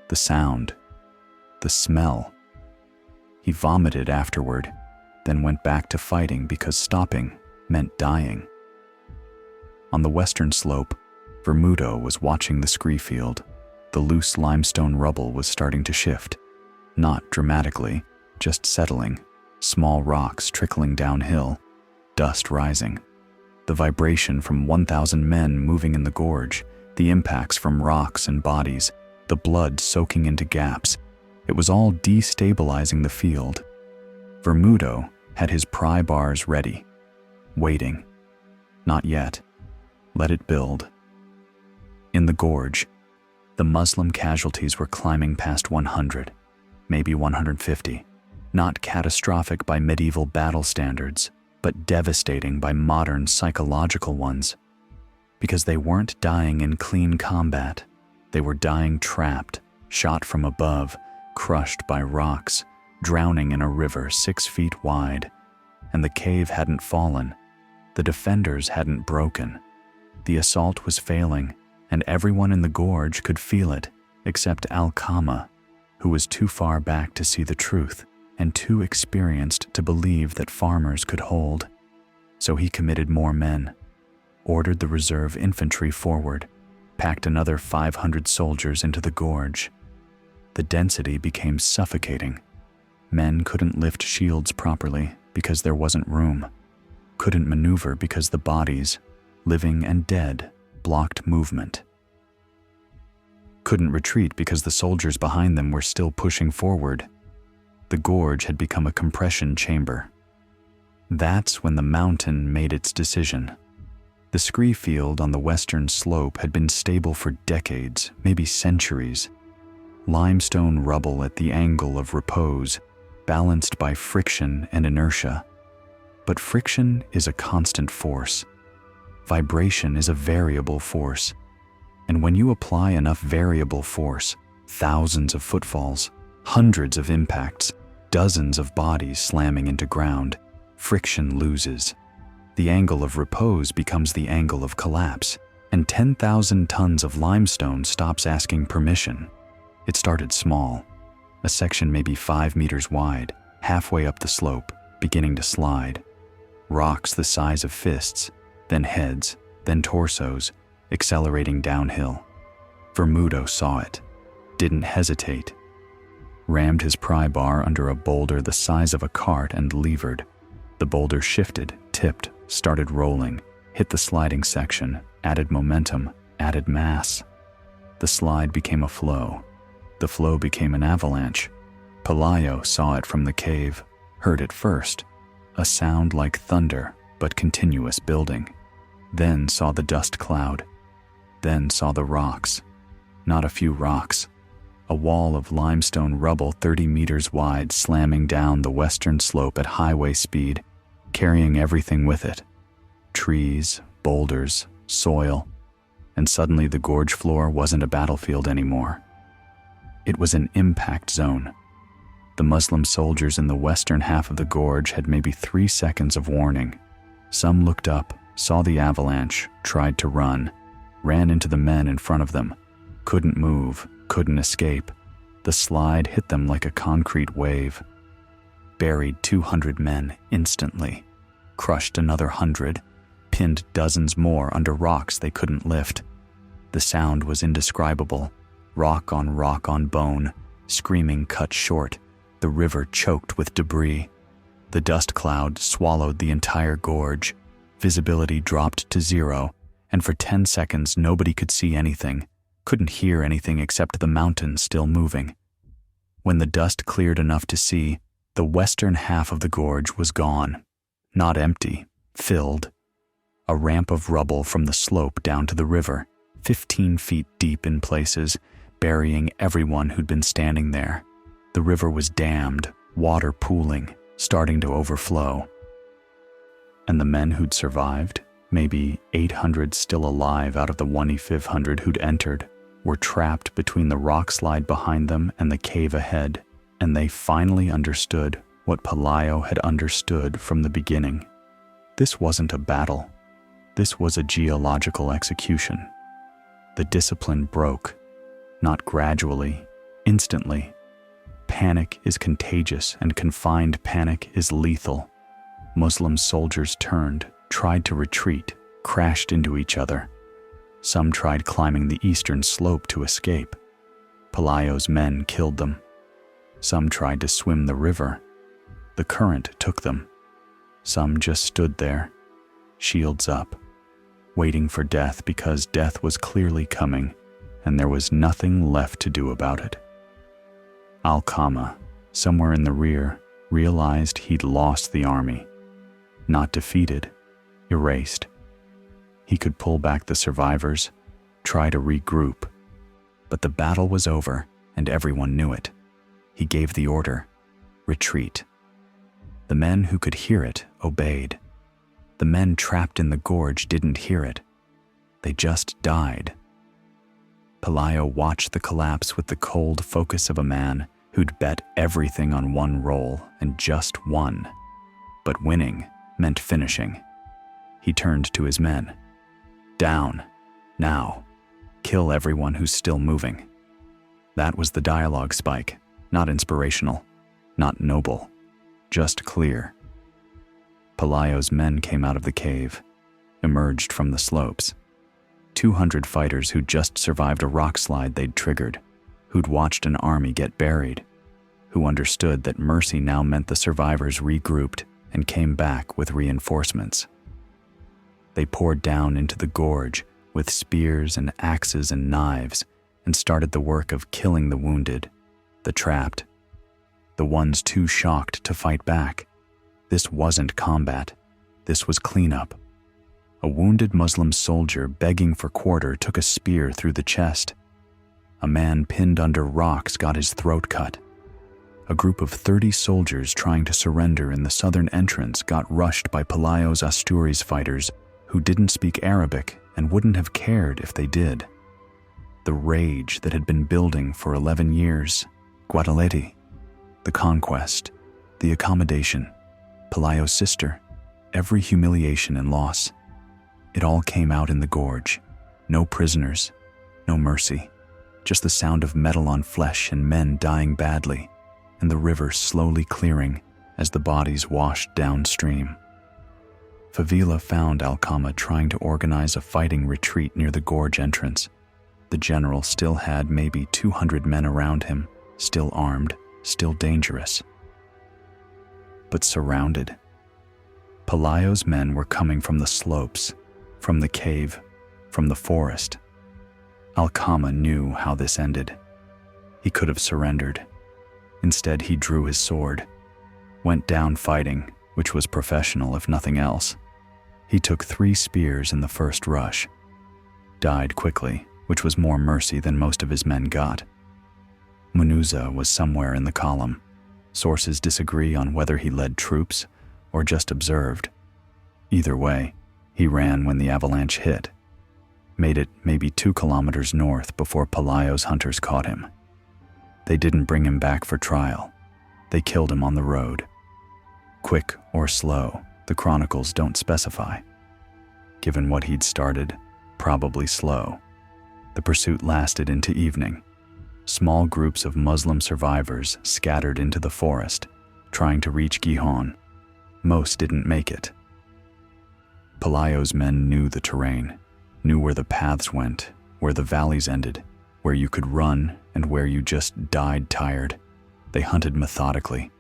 S1: The sound. The smell. He vomited afterward, then went back to fighting because stopping meant dying. On the western slope, Vermudo was watching the scree field. The loose limestone rubble was starting to shift. Not dramatically, just settling. Small rocks trickling downhill, dust rising. The vibration from 1,000 men moving in the gorge, the impacts from rocks and bodies, the blood soaking into gaps. It was all destabilizing the field. Vermudo had his pry bars ready, waiting. Not yet. Let it build. In the gorge, the Muslim casualties were climbing past 100, maybe 150. Not catastrophic by medieval battle standards, but devastating by modern psychological ones. Because they weren't dying in clean combat. They were dying trapped, shot from above, crushed by rocks, drowning in a river 6 feet wide. And the cave hadn't fallen. The defenders hadn't broken. The assault was failing, and everyone in the gorge could feel it, except Al-Qama. who was too far back to see the truth and too experienced to believe that farmers could hold. So he committed more men, ordered the reserve infantry forward, packed another 500 soldiers into the gorge. The density became suffocating. Men couldn't lift shields properly because there wasn't room, couldn't maneuver because the bodies, living and dead, blocked movement. Couldn't retreat because the soldiers behind them were still pushing forward. The gorge had become a compression chamber. That's when the mountain made its decision. The scree field on the western slope had been stable for decades, maybe centuries. Limestone rubble at the angle of repose, balanced by friction and inertia. But friction is a constant force. Vibration is a variable force. And when you apply enough variable force, thousands of footfalls, hundreds of impacts, dozens of bodies slamming into ground, friction loses. The angle of repose becomes the angle of collapse, and 10,000 tons of limestone stops asking permission. It started small, a section maybe 5 meters wide, halfway up the slope, beginning to slide. Rocks the size of fists, then heads, then torsos, accelerating downhill. Vermudo saw it, didn't hesitate. Rammed his pry bar under a boulder the size of a cart and levered. The boulder shifted, tipped, started rolling, hit the sliding section, added momentum, added mass. The slide became a flow. The flow became an avalanche. Pelayo saw it from the cave, heard it first, a sound like thunder, but continuous building. Then saw the dust cloud. Then saw the rocks. Not a few rocks. A wall of limestone rubble 30 meters wide slamming down the western slope at highway speed, carrying everything with it. Trees, boulders, soil, and suddenly the gorge floor wasn't a battlefield anymore. It was an impact zone. The Muslim soldiers in the western half of the gorge had maybe 3 seconds of warning. Some looked up, saw the avalanche, tried to run, ran into the men in front of them, couldn't move, couldn't escape. The slide hit them like a concrete wave. Buried 200 men instantly, crushed another 100, pinned dozens more under rocks they couldn't lift. The sound was indescribable, rock on bone, screaming cut short, the river choked with debris. The dust cloud swallowed the entire gorge. Visibility dropped to 0, and for 10 seconds nobody could see anything, couldn't hear anything except the mountain still moving. When the dust cleared enough to see, the western half of the gorge was gone. Not empty, filled. A ramp of rubble from the slope down to the river, 15 feet deep in places, burying everyone who'd been standing there. The river was dammed, water pooling, starting to overflow. And the men who'd survived, maybe 800 still alive out of the 2,500 who'd entered, were trapped between the rockslide behind them and the cave ahead, and they finally understood what Pelayo had understood from the beginning. This wasn't a battle. This was a geological execution. The discipline broke, not gradually, instantly. Panic is contagious, and confined panic is lethal. Muslim soldiers turned, tried to retreat, crashed into each other. Some tried climbing the eastern slope to escape. Pelayo's men killed them. Some tried to swim the river. The current took them. Some just stood there, shields up, waiting for death because death was clearly coming, and there was nothing left to do about it. Al-Qama, somewhere in the rear, realized he'd lost the army. Not defeated, erased. He could pull back the survivors, try to regroup. But the battle was over, and everyone knew it. He gave the order, retreat. The men who could hear it obeyed. The men trapped in the gorge didn't hear it. They just died. Pelayo watched the collapse with the cold focus of a man who'd bet everything on one roll and just won. But winning meant finishing. He turned to his men. Down, now. Kill everyone who's still moving. That was the dialogue spike, Not inspirational, not noble, just clear. Pelayo's men came out of the cave, emerged from the slopes. 200 fighters who'd just survived a rockslide they'd triggered, who'd watched an army get buried, who understood that mercy now meant the survivors regrouped and came back with reinforcements. They poured down into the gorge with spears and axes and knives and started the work of killing the wounded, the trapped, the ones too shocked to fight back. This wasn't combat. This was cleanup. A wounded Muslim soldier begging for quarter took a spear through the chest. A man pinned under rocks got his throat cut. A group of 30 soldiers trying to surrender in the southern entrance got rushed by Pelayo's Asturias fighters who didn't speak Arabic and wouldn't have cared if they did. The rage that had been building for 11 years, Guadalete, the conquest, the accommodation, Pelayo's sister, every humiliation and loss. It all came out in the gorge. No prisoners, no mercy, just the sound of metal on flesh and men dying badly, and the river slowly clearing as the bodies washed downstream. Favila found Alcama trying to organize a fighting retreat near the gorge entrance. The general still had maybe 200 men around him, still armed, still dangerous. But surrounded. Pelayo's men were coming from the slopes, from the cave, from the forest. Alcama knew how this ended. He could have surrendered. Instead, he drew his sword, went down fighting, which was professional if nothing else. He took 3 spears in the first rush, died quickly, which was more mercy than most of his men got. Munuza was somewhere in the column. Sources disagree on whether he led troops or just observed. Either way, he ran when the avalanche hit, made it maybe 2 kilometers north before Pelayo's hunters caught him. They didn't bring him back for trial. They killed him on the road. Quick or slow, the chronicles don't specify. Given what he'd started, probably slow. The pursuit lasted into evening. Small groups of Muslim survivors scattered into the forest, trying to reach Gijón. Most didn't make it. Pelayo's men knew the terrain, knew where the paths went, where the valleys ended, where you could run and where you just died tired. They hunted methodically.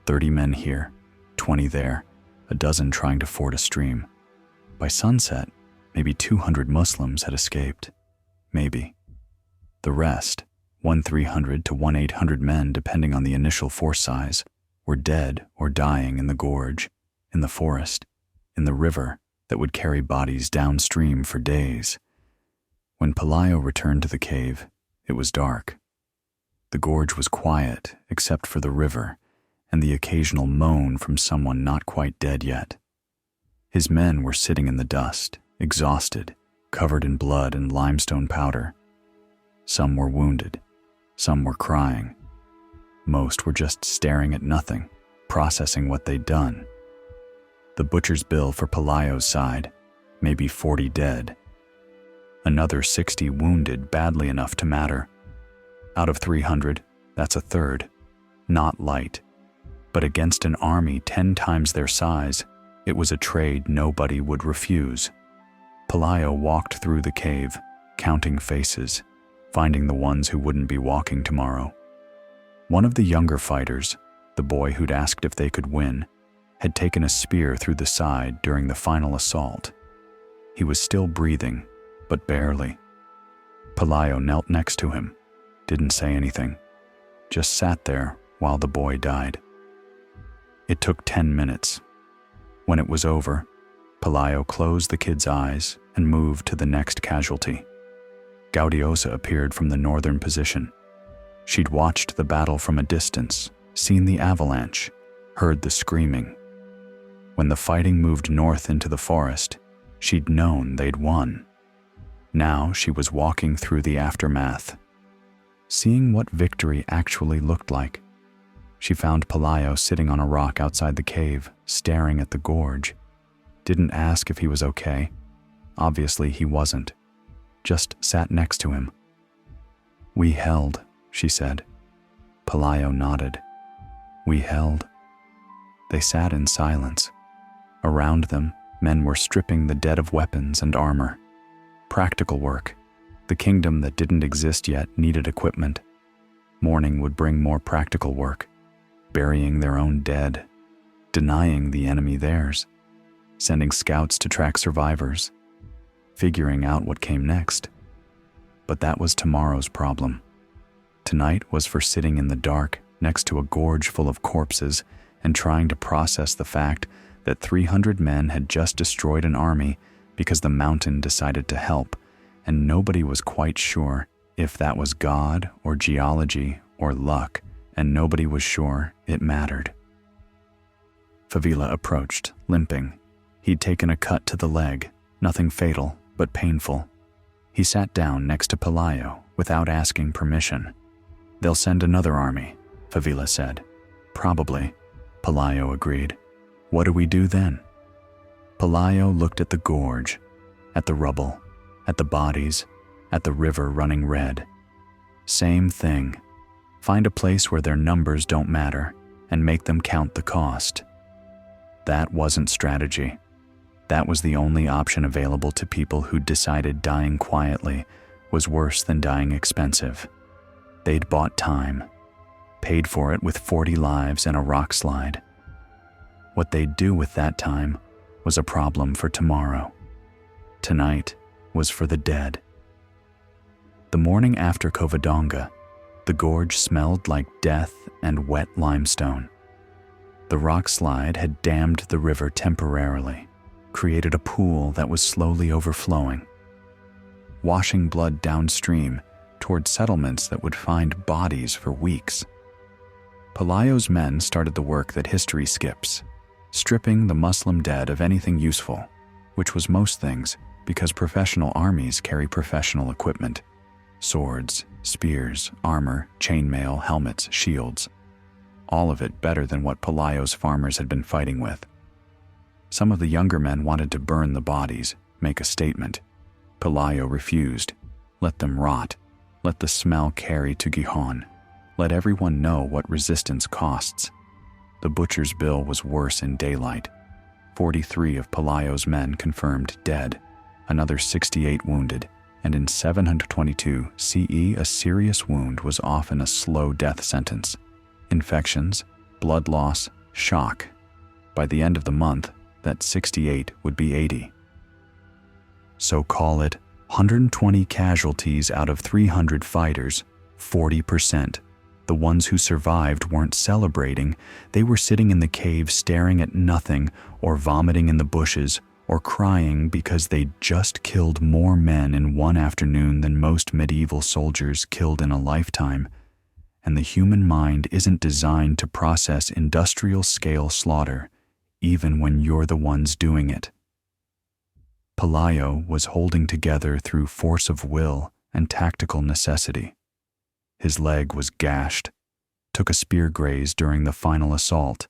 S1: 30 men here, 20 there, a dozen trying to ford a stream. By sunset, maybe 200 Muslims had escaped. Maybe. The rest, 1,300 to 1,800 men depending on the initial force size, were dead or dying in the gorge, in the forest, in the river that would carry bodies downstream for days. When Pelayo returned to the cave, it was dark. The gorge was quiet except for the river and the occasional moan from someone not quite dead yet. His men were sitting in the dust, exhausted, covered in blood and limestone powder. Some were wounded, some were crying. Most were just staring at nothing, processing what they'd done. The butcher's bill for Pelayo's side, maybe 40 dead. Another 60 wounded badly enough to matter. Out of 300, that's a third. Not light. But against an army 10 times their size, it was a trade nobody would refuse. Pelayo walked through the cave, counting faces, finding the ones who wouldn't be walking tomorrow. One of the younger fighters, the boy who'd asked if they could win, had taken a spear through the side during the final assault. He was still breathing, but barely. Pelayo knelt next to him, didn't say anything, just sat there while the boy died. It took 10 minutes. When it was over, Pelayo closed the kid's eyes and moved to the next casualty. Gaudiosa appeared from the northern position. She'd watched the battle from a distance, seen the avalanche, heard the screaming. When the fighting moved north into the forest, she'd known they'd won. Now she was walking through the aftermath, seeing what victory actually looked like. She found Pelayo sitting on a rock outside the cave, staring at the gorge. Didn't ask if he was okay. Obviously he wasn't. Just sat next to him. "We held," she said. Pelayo nodded. We held. They sat in silence. Around them, men were stripping the dead of weapons and armor. Practical work. The kingdom that didn't exist yet needed equipment. Morning would bring more practical work, burying their own dead, denying the enemy theirs, sending scouts to track survivors, figuring out what came next. But that was tomorrow's problem. Tonight was for sitting in the dark next to a gorge full of corpses and trying to process the fact that 300 men had just destroyed an army because the mountain decided to help, and nobody was quite sure if that was God or geology or luck, and nobody was sure it mattered. Favila approached, limping. He'd taken a cut to the leg, nothing fatal, but painful. He sat down next to Pelayo without asking permission. They'll send another army, Favila said. Probably, Pelayo agreed. What do we do then? Pelayo looked at the gorge, at the rubble, at the bodies, at the river running red. Same thing. Find a place where their numbers don't matter and make them count the cost. That wasn't strategy. That was the only option available to people who decided dying quietly was worse than dying expensive. They'd bought time, paid for it with 40 lives and a rockslide. What they'd do with that time was a problem for tomorrow. Tonight was for the dead. The morning after Covadonga, the gorge smelled like death and wet limestone. The rockslide had dammed the river temporarily, created a pool that was slowly overflowing, washing blood downstream toward settlements that would find bodies for weeks. Pelayo's men started the work that history skips, stripping the Muslim dead of anything useful, which was most things because professional armies carry professional equipment: swords, spears, armor, chainmail, helmets, shields. All of it better than what Pelayo's farmers had been fighting with. Some of the younger men wanted to burn the bodies, make a statement. Pelayo refused. Let them rot. Let the smell carry to Gihon. Let everyone know what resistance costs. The butcher's bill was worse in daylight. 43 of Pelayo's men confirmed dead, another 68 wounded, and in 722 CE a serious wound was often a slow death sentence. Infections, blood loss, shock. By the end of the month, that 68 would be 80. So call it 120 casualties out of 300 fighters, 40%. The ones who survived weren't celebrating. They were sitting in the cave staring at nothing or vomiting in the bushes or crying because they'd just killed more men in one afternoon than most medieval soldiers killed in a lifetime. And the human mind isn't designed to process industrial-scale slaughter, even when you're the ones doing it. Pelayo was holding together through force of will and tactical necessity. His leg was gashed, took a spear graze during the final assault.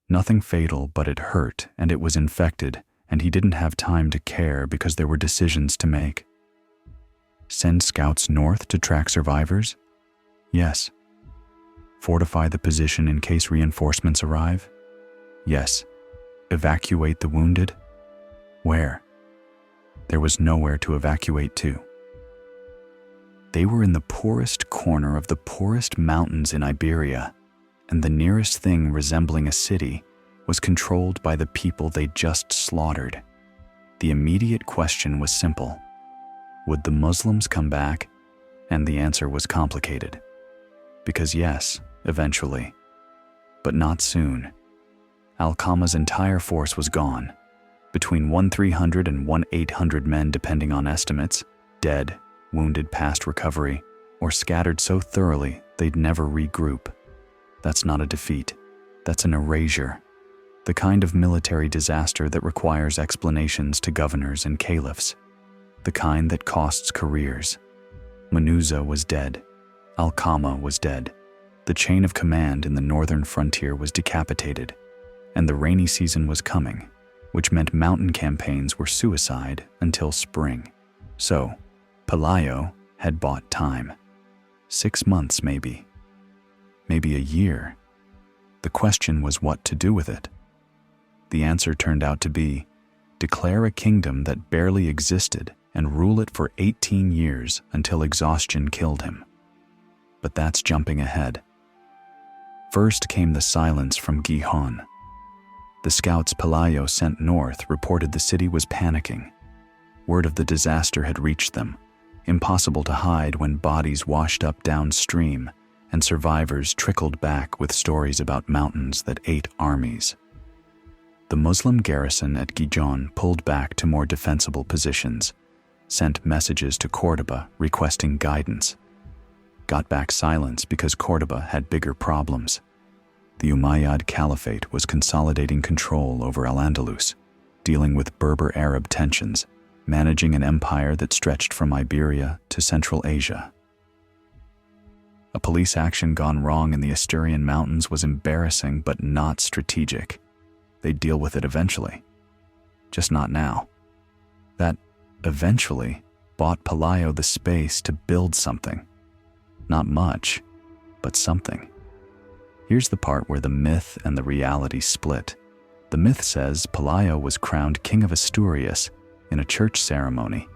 S1: Nothing fatal, but it hurt and it was infected, and he didn't have time to care because there were decisions to make. Send scouts north to track survivors? Yes. Fortify the position in case reinforcements arrive? Yes. Evacuate the wounded? Where? There was nowhere to evacuate to. They were in the poorest corner of the poorest mountains in Iberia, and the nearest thing resembling a city was controlled by the people they just slaughtered. The immediate question was simple. Would the Muslims come back? And the answer was complicated. Because yes, eventually. But not soon. Al-Qama's entire force was gone. Between 1,300 and 1,800 men depending on estimates, dead, wounded past recovery, or scattered so thoroughly they'd never regroup. That's not a defeat. That's an erasure. The kind of military disaster that requires explanations to governors and caliphs. The kind that costs careers. Munuza was dead. Al-Qama was dead. The chain of command in the northern frontier was decapitated. And the rainy season was coming, which meant mountain campaigns were suicide until spring. So, Pelayo had bought time. 6 months maybe. maybe a year. The question was what to do with it. The answer turned out to be, declare a kingdom that barely existed and rule it for 18 years until exhaustion killed him. But that's jumping ahead. First came the silence from Gihon. The scouts Pelayo sent north reported the city was panicking. Word of the disaster had reached them. Impossible to hide when bodies washed up downstream and survivors trickled back with stories about mountains that ate armies. The Muslim garrison at Gijon pulled back to more defensible positions, sent messages to Cordoba requesting guidance. Got back silence because Cordoba had bigger problems. The Umayyad Caliphate was consolidating control over Al-Andalus, dealing with Berber Arab tensions, managing an empire that stretched from Iberia to Central Asia. A police action gone wrong in the Asturian mountains was embarrassing but not strategic. They'd deal with it eventually. Just not now. That eventually bought Pelayo the space to build something. Not much, but something. Here's the part where the myth and the reality split. The myth says Pelayo was crowned king of Asturias in a church ceremony,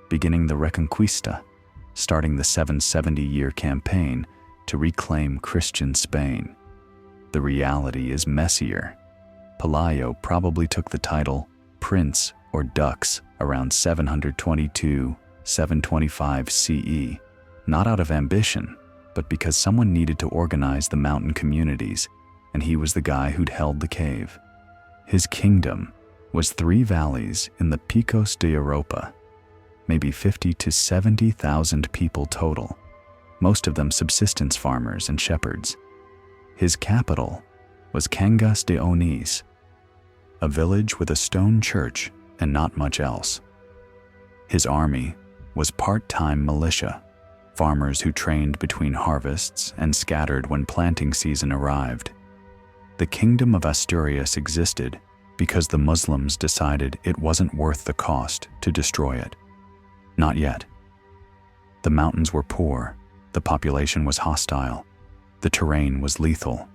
S1: beginning the Reconquista, starting the 770-year campaign to reclaim Christian Spain. The reality is messier. Pelayo probably took the title Prince or Dux around 722-725 CE, not out of ambition, but because someone needed to organize the mountain communities, and he was the guy who'd held the cave. His kingdom was 3 valleys in the Picos de Europa, maybe 50 to 70,000 people total, most of them subsistence farmers and shepherds. His capital was Cangas de Onís, a village with a stone church and not much else. His army was part-time militia, farmers who trained between harvests and scattered when planting season arrived. The Kingdom of Asturias existed because the Muslims decided it wasn't worth the cost to destroy it. Not yet. The mountains were poor, the population was hostile, the terrain was lethal.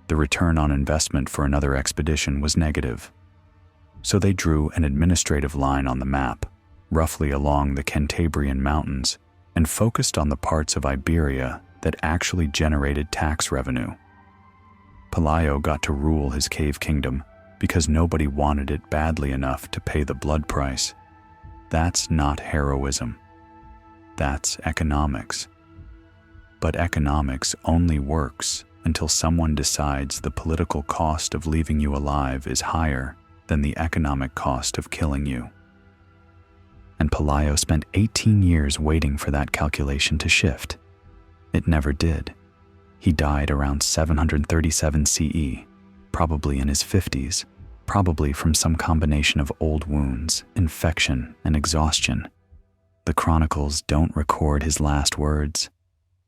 S1: The return on investment for another expedition was negative. So they drew an administrative line on the map, roughly along the Cantabrian Mountains, and focused on the parts of Iberia that actually generated tax revenue. Pelayo got to rule his cave kingdom because nobody wanted it badly enough to pay the blood price. That's not heroism. That's economics. But economics only works until someone decides the political cost of leaving you alive is higher than the economic cost of killing you. And Pelayo spent 18 years waiting for that calculation to shift. It never did. He died around 737 CE, probably in his 50s, probably from some combination of old wounds, infection, and exhaustion. The chronicles don't record his last words.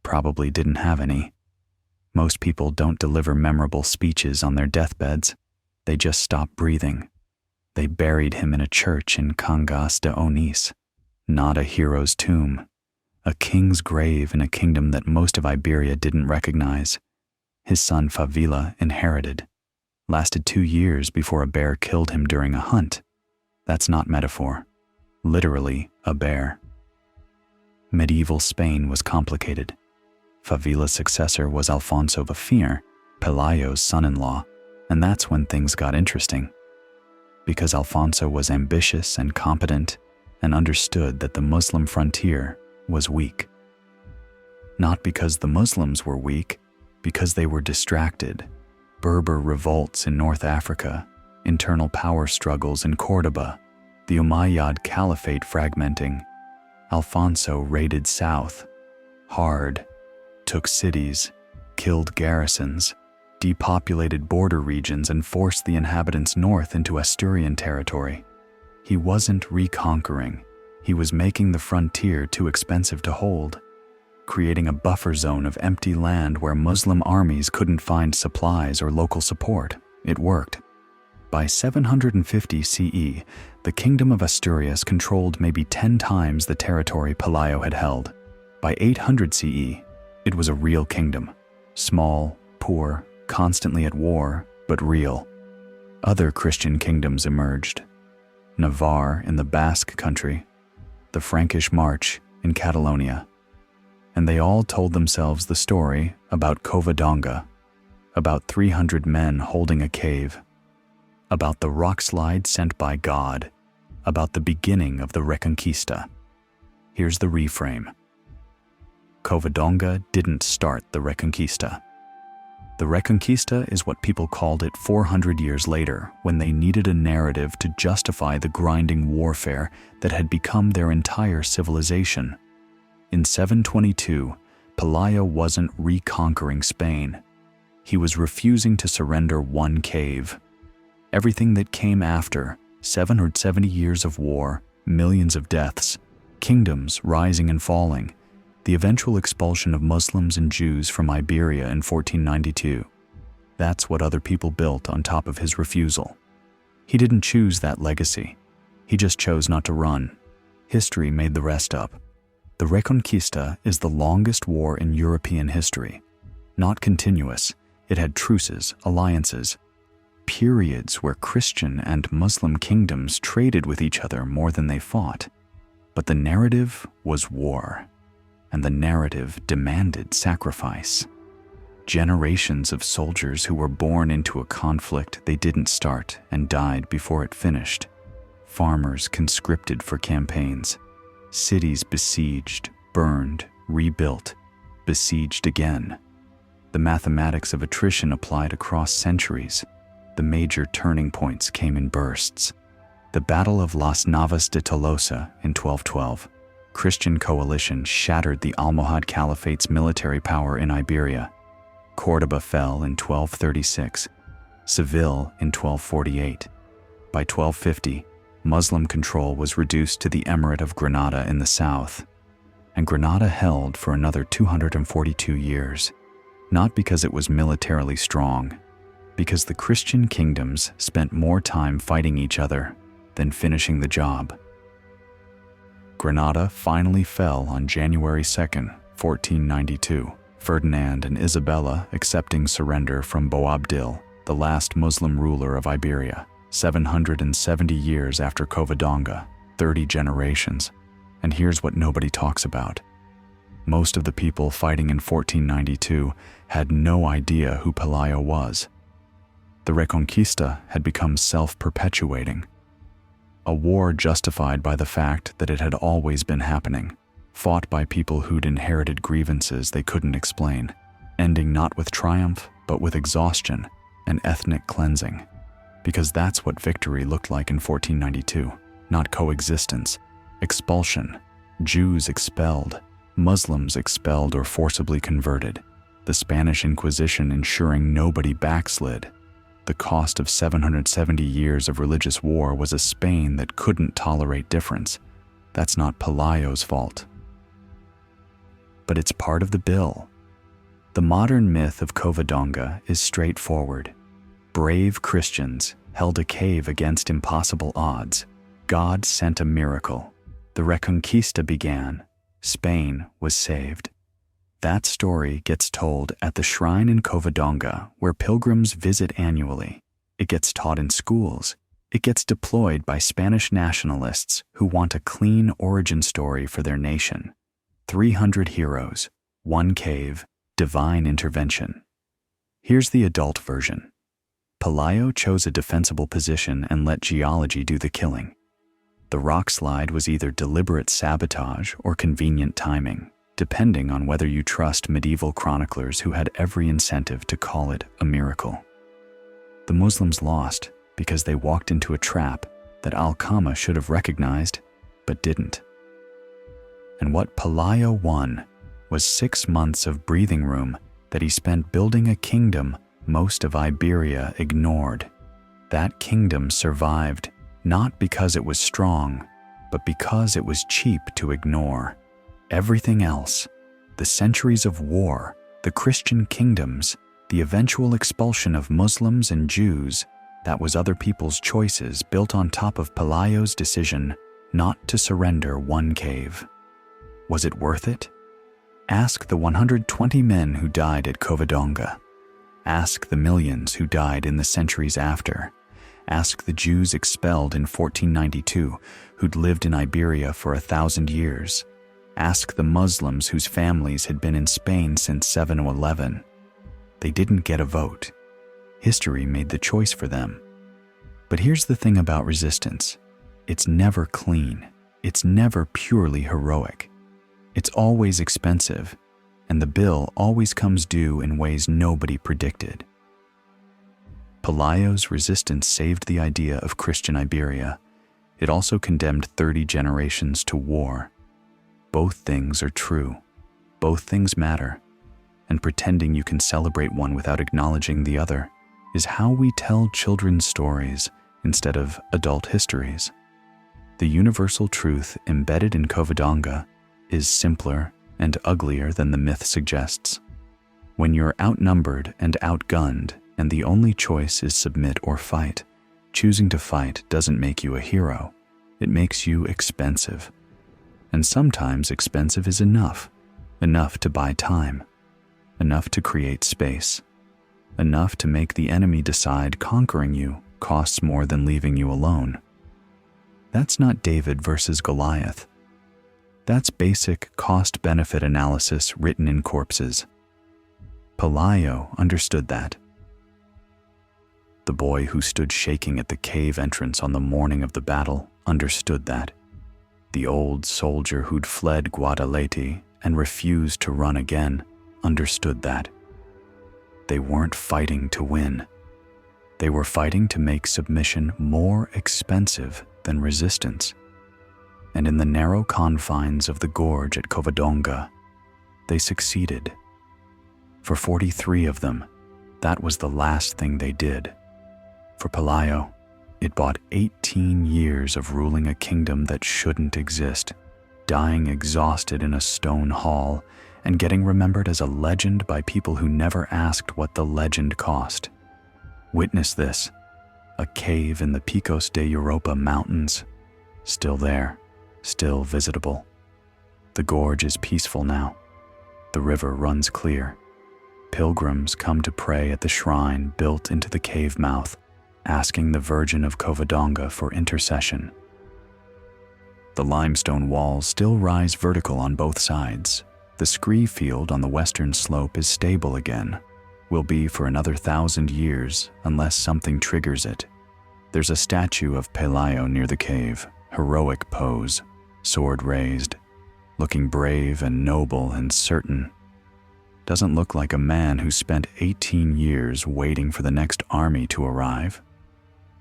S1: Probably didn't have any. Most people don't deliver memorable speeches on their deathbeds. They just stop breathing. They buried him in a church in Cangas de Onís, not a hero's tomb, a king's grave in a kingdom that most of Iberia didn't recognize. His son Favila inherited. Lasted 2 years before a bear killed him during a hunt. That's not metaphor. Literally a bear. Medieval Spain was complicated. Favila's successor was Alfonso Vafir, Pelayo's son-in-law, and that's when things got interesting. Because Alfonso was ambitious and competent and understood that the Muslim frontier was weak. Not because the Muslims were weak, because they were distracted. Berber revolts in North Africa, internal power struggles in Cordoba, the Umayyad Caliphate fragmenting. Alfonso raided south, hard, took cities, killed garrisons, depopulated border regions and forced the inhabitants north into Asturian territory. He wasn't reconquering. He was making the frontier too expensive to hold, creating a buffer zone of empty land where Muslim armies couldn't find supplies or local support. It worked. By 750 CE, the Kingdom of Asturias controlled maybe 10 times the territory Pelayo had held. By 800 CE, it was a real kingdom, Small, poor, constantly at war, but real. Other Christian kingdoms emerged. Navarre in the Basque country, the Frankish March in Catalonia. And they all told themselves the story about Covadonga, about 300 men holding a cave, about the rockslide sent by God, about the beginning of the Reconquista. Here's the reframe. Covadonga didn't start the Reconquista. The Reconquista is what people called it 400 years later, when they needed a narrative to justify the grinding warfare that had become their entire civilization. In 722, Pelayo wasn't reconquering Spain. He was refusing to surrender one cave. Everything that came after, 770 years of war, millions of deaths, kingdoms rising and falling, the eventual expulsion of Muslims and Jews from Iberia in 1492. That's what other people built on top of his refusal. He didn't choose that legacy. He just chose not to run. History made the rest up. The Reconquista is the longest war in European history. Not continuous, it had truces, alliances, periods where Christian and Muslim kingdoms traded with each other more than they fought. But the narrative was war, and the narrative demanded sacrifice. Generations of soldiers who were born into a conflict they didn't start and died before it finished. Farmers conscripted for campaigns. Cities besieged, burned, rebuilt, besieged again. The mathematics of attrition applied across centuries. The major turning points came in bursts. The Battle of Las Navas de Tolosa in 1212. Christian coalition shattered the Almohad Caliphate's military power in Iberia. Córdoba fell in 1236. Seville in 1248. By 1250, Muslim control was reduced to the Emirate of Granada in the south, and Granada held for another 242 years, not because it was militarily strong, because the Christian kingdoms spent more time fighting each other than finishing the job. Granada finally fell on January 2nd, 1492, Ferdinand and Isabella accepting surrender from Boabdil, the last Muslim ruler of Iberia. 770 years after Covadonga, 30 generations. And here's what nobody talks about. Most of the people fighting in 1492 had no idea who Pelayo was. The Reconquista had become self-perpetuating. A war justified by the fact that it had always been happening, fought by people who'd inherited grievances they couldn't explain, ending not with triumph, but with exhaustion and ethnic cleansing. Because that's what victory looked like in 1492, not coexistence, expulsion, Jews expelled, Muslims expelled or forcibly converted, the Spanish Inquisition ensuring nobody backslid. The cost of 770 years of religious war was a Spain that couldn't tolerate difference. That's not Pelayo's fault. But it's part of the bill. The modern myth of Covadonga is straightforward. Brave Christians held a cave against impossible odds. God sent a miracle. The Reconquista began. Spain was saved. That story gets told at the shrine in Covadonga, where pilgrims visit annually. It gets taught in schools. It gets deployed by Spanish nationalists who want a clean origin story for their nation. 300 heroes, one cave, divine intervention. Here's the adult version. Pelayo chose a defensible position and let geology do the killing. The rockslide was either deliberate sabotage or convenient timing, depending on whether you trust medieval chroniclers who had every incentive to call it a miracle. The Muslims lost because they walked into a trap that Al-Qama should have recognized, but didn't. And what Pelayo won was 6 months of breathing room that he spent building a kingdom most of Iberia ignored. That kingdom survived not because it was strong, but because it was cheap to ignore. Everything else, the centuries of war, the Christian kingdoms, the eventual expulsion of Muslims and Jews, that was other people's choices built on top of Pelayo's decision not to surrender one cave. Was it worth it? Ask the 120 men who died at Covadonga. Ask the millions who died in the centuries after. Ask the Jews expelled in 1492 who'd lived in Iberia for 1,000 years. Ask the Muslims whose families had been in Spain since 711. They didn't get a vote. History made the choice for them. But here's the thing about resistance. It's never clean. It's never purely heroic. It's always expensive, and the bill always comes due in ways nobody predicted. Pelayo's resistance saved the idea of Christian Iberia. It also condemned 30 generations to war. Both things are true. Both things matter. And pretending you can celebrate one without acknowledging the other is how we tell children's stories instead of adult histories. The universal truth embedded in Covadonga is simpler and uglier than the myth suggests. When you're outnumbered and outgunned, and the only choice is submit or fight, choosing to fight doesn't make you a hero. It makes you expensive. And sometimes expensive is enough to buy time, enough to create space, enough to make the enemy decide conquering you costs more than leaving you alone. That's not David versus Goliath. That's basic cost-benefit analysis written in corpses. Pelayo understood that. The boy who stood shaking at the cave entrance on the morning of the battle understood that. The old soldier who'd fled Guadalete and refused to run again understood that. They weren't fighting to win. They were fighting to make submission more expensive than resistance. And in the narrow confines of the gorge at Covadonga, they succeeded. For 43 of them, that was the last thing they did. For Pelayo, it bought 18 years of ruling a kingdom that shouldn't exist, dying exhausted in a stone hall, and getting remembered as a legend by people who never asked what the legend cost. Witness this, a cave in the Picos de Europa mountains, still there, still visitable. The gorge is peaceful now. The river runs clear. Pilgrims come to pray at the shrine built into the cave mouth, asking the Virgin of Covadonga for intercession. The limestone walls still rise vertical on both sides. The scree field on the western slope is stable again. Will be for another 1,000 years unless something triggers it. There's a statue of Pelayo near the cave, heroic pose, sword raised, looking brave and noble and certain. Doesn't look like a man who spent 18 years waiting for the next army to arrive.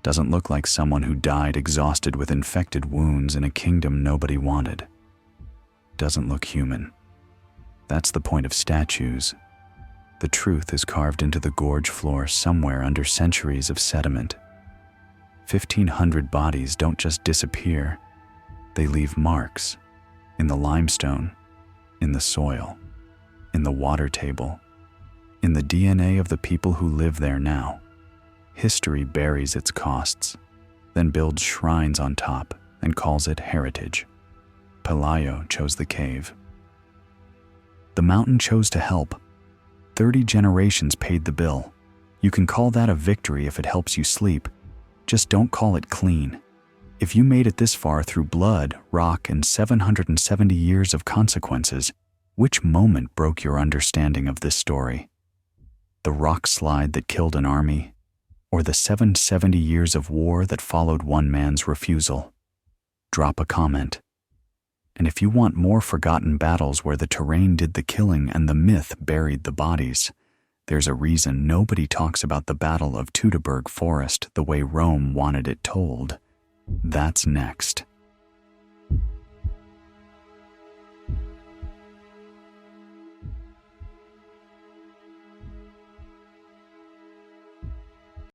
S1: Doesn't look like someone who died exhausted with infected wounds in a kingdom nobody wanted. Doesn't look human. That's the point of statues. The truth is carved into the gorge floor somewhere under centuries of sediment. 1,500 bodies don't just disappear. They leave marks in the limestone, in the soil, in the water table, in the DNA of the people who live there now. History buries its costs, then builds shrines on top and calls it heritage. Pelayo chose the cave. The mountain chose to help. 30 generations paid the bill. You can call that a victory if it helps you sleep. Just don't call it clean. If you made it this far through blood, rock, and 770 years of consequences, which moment broke your understanding of this story? The rockslide that killed an army, or the 770 years of war that followed one man's refusal? Drop a comment. And if you want more forgotten battles where the terrain did the killing and the myth buried the bodies, there's a reason nobody talks about the Battle of Teutoburg Forest the way Rome wanted it told. That's next.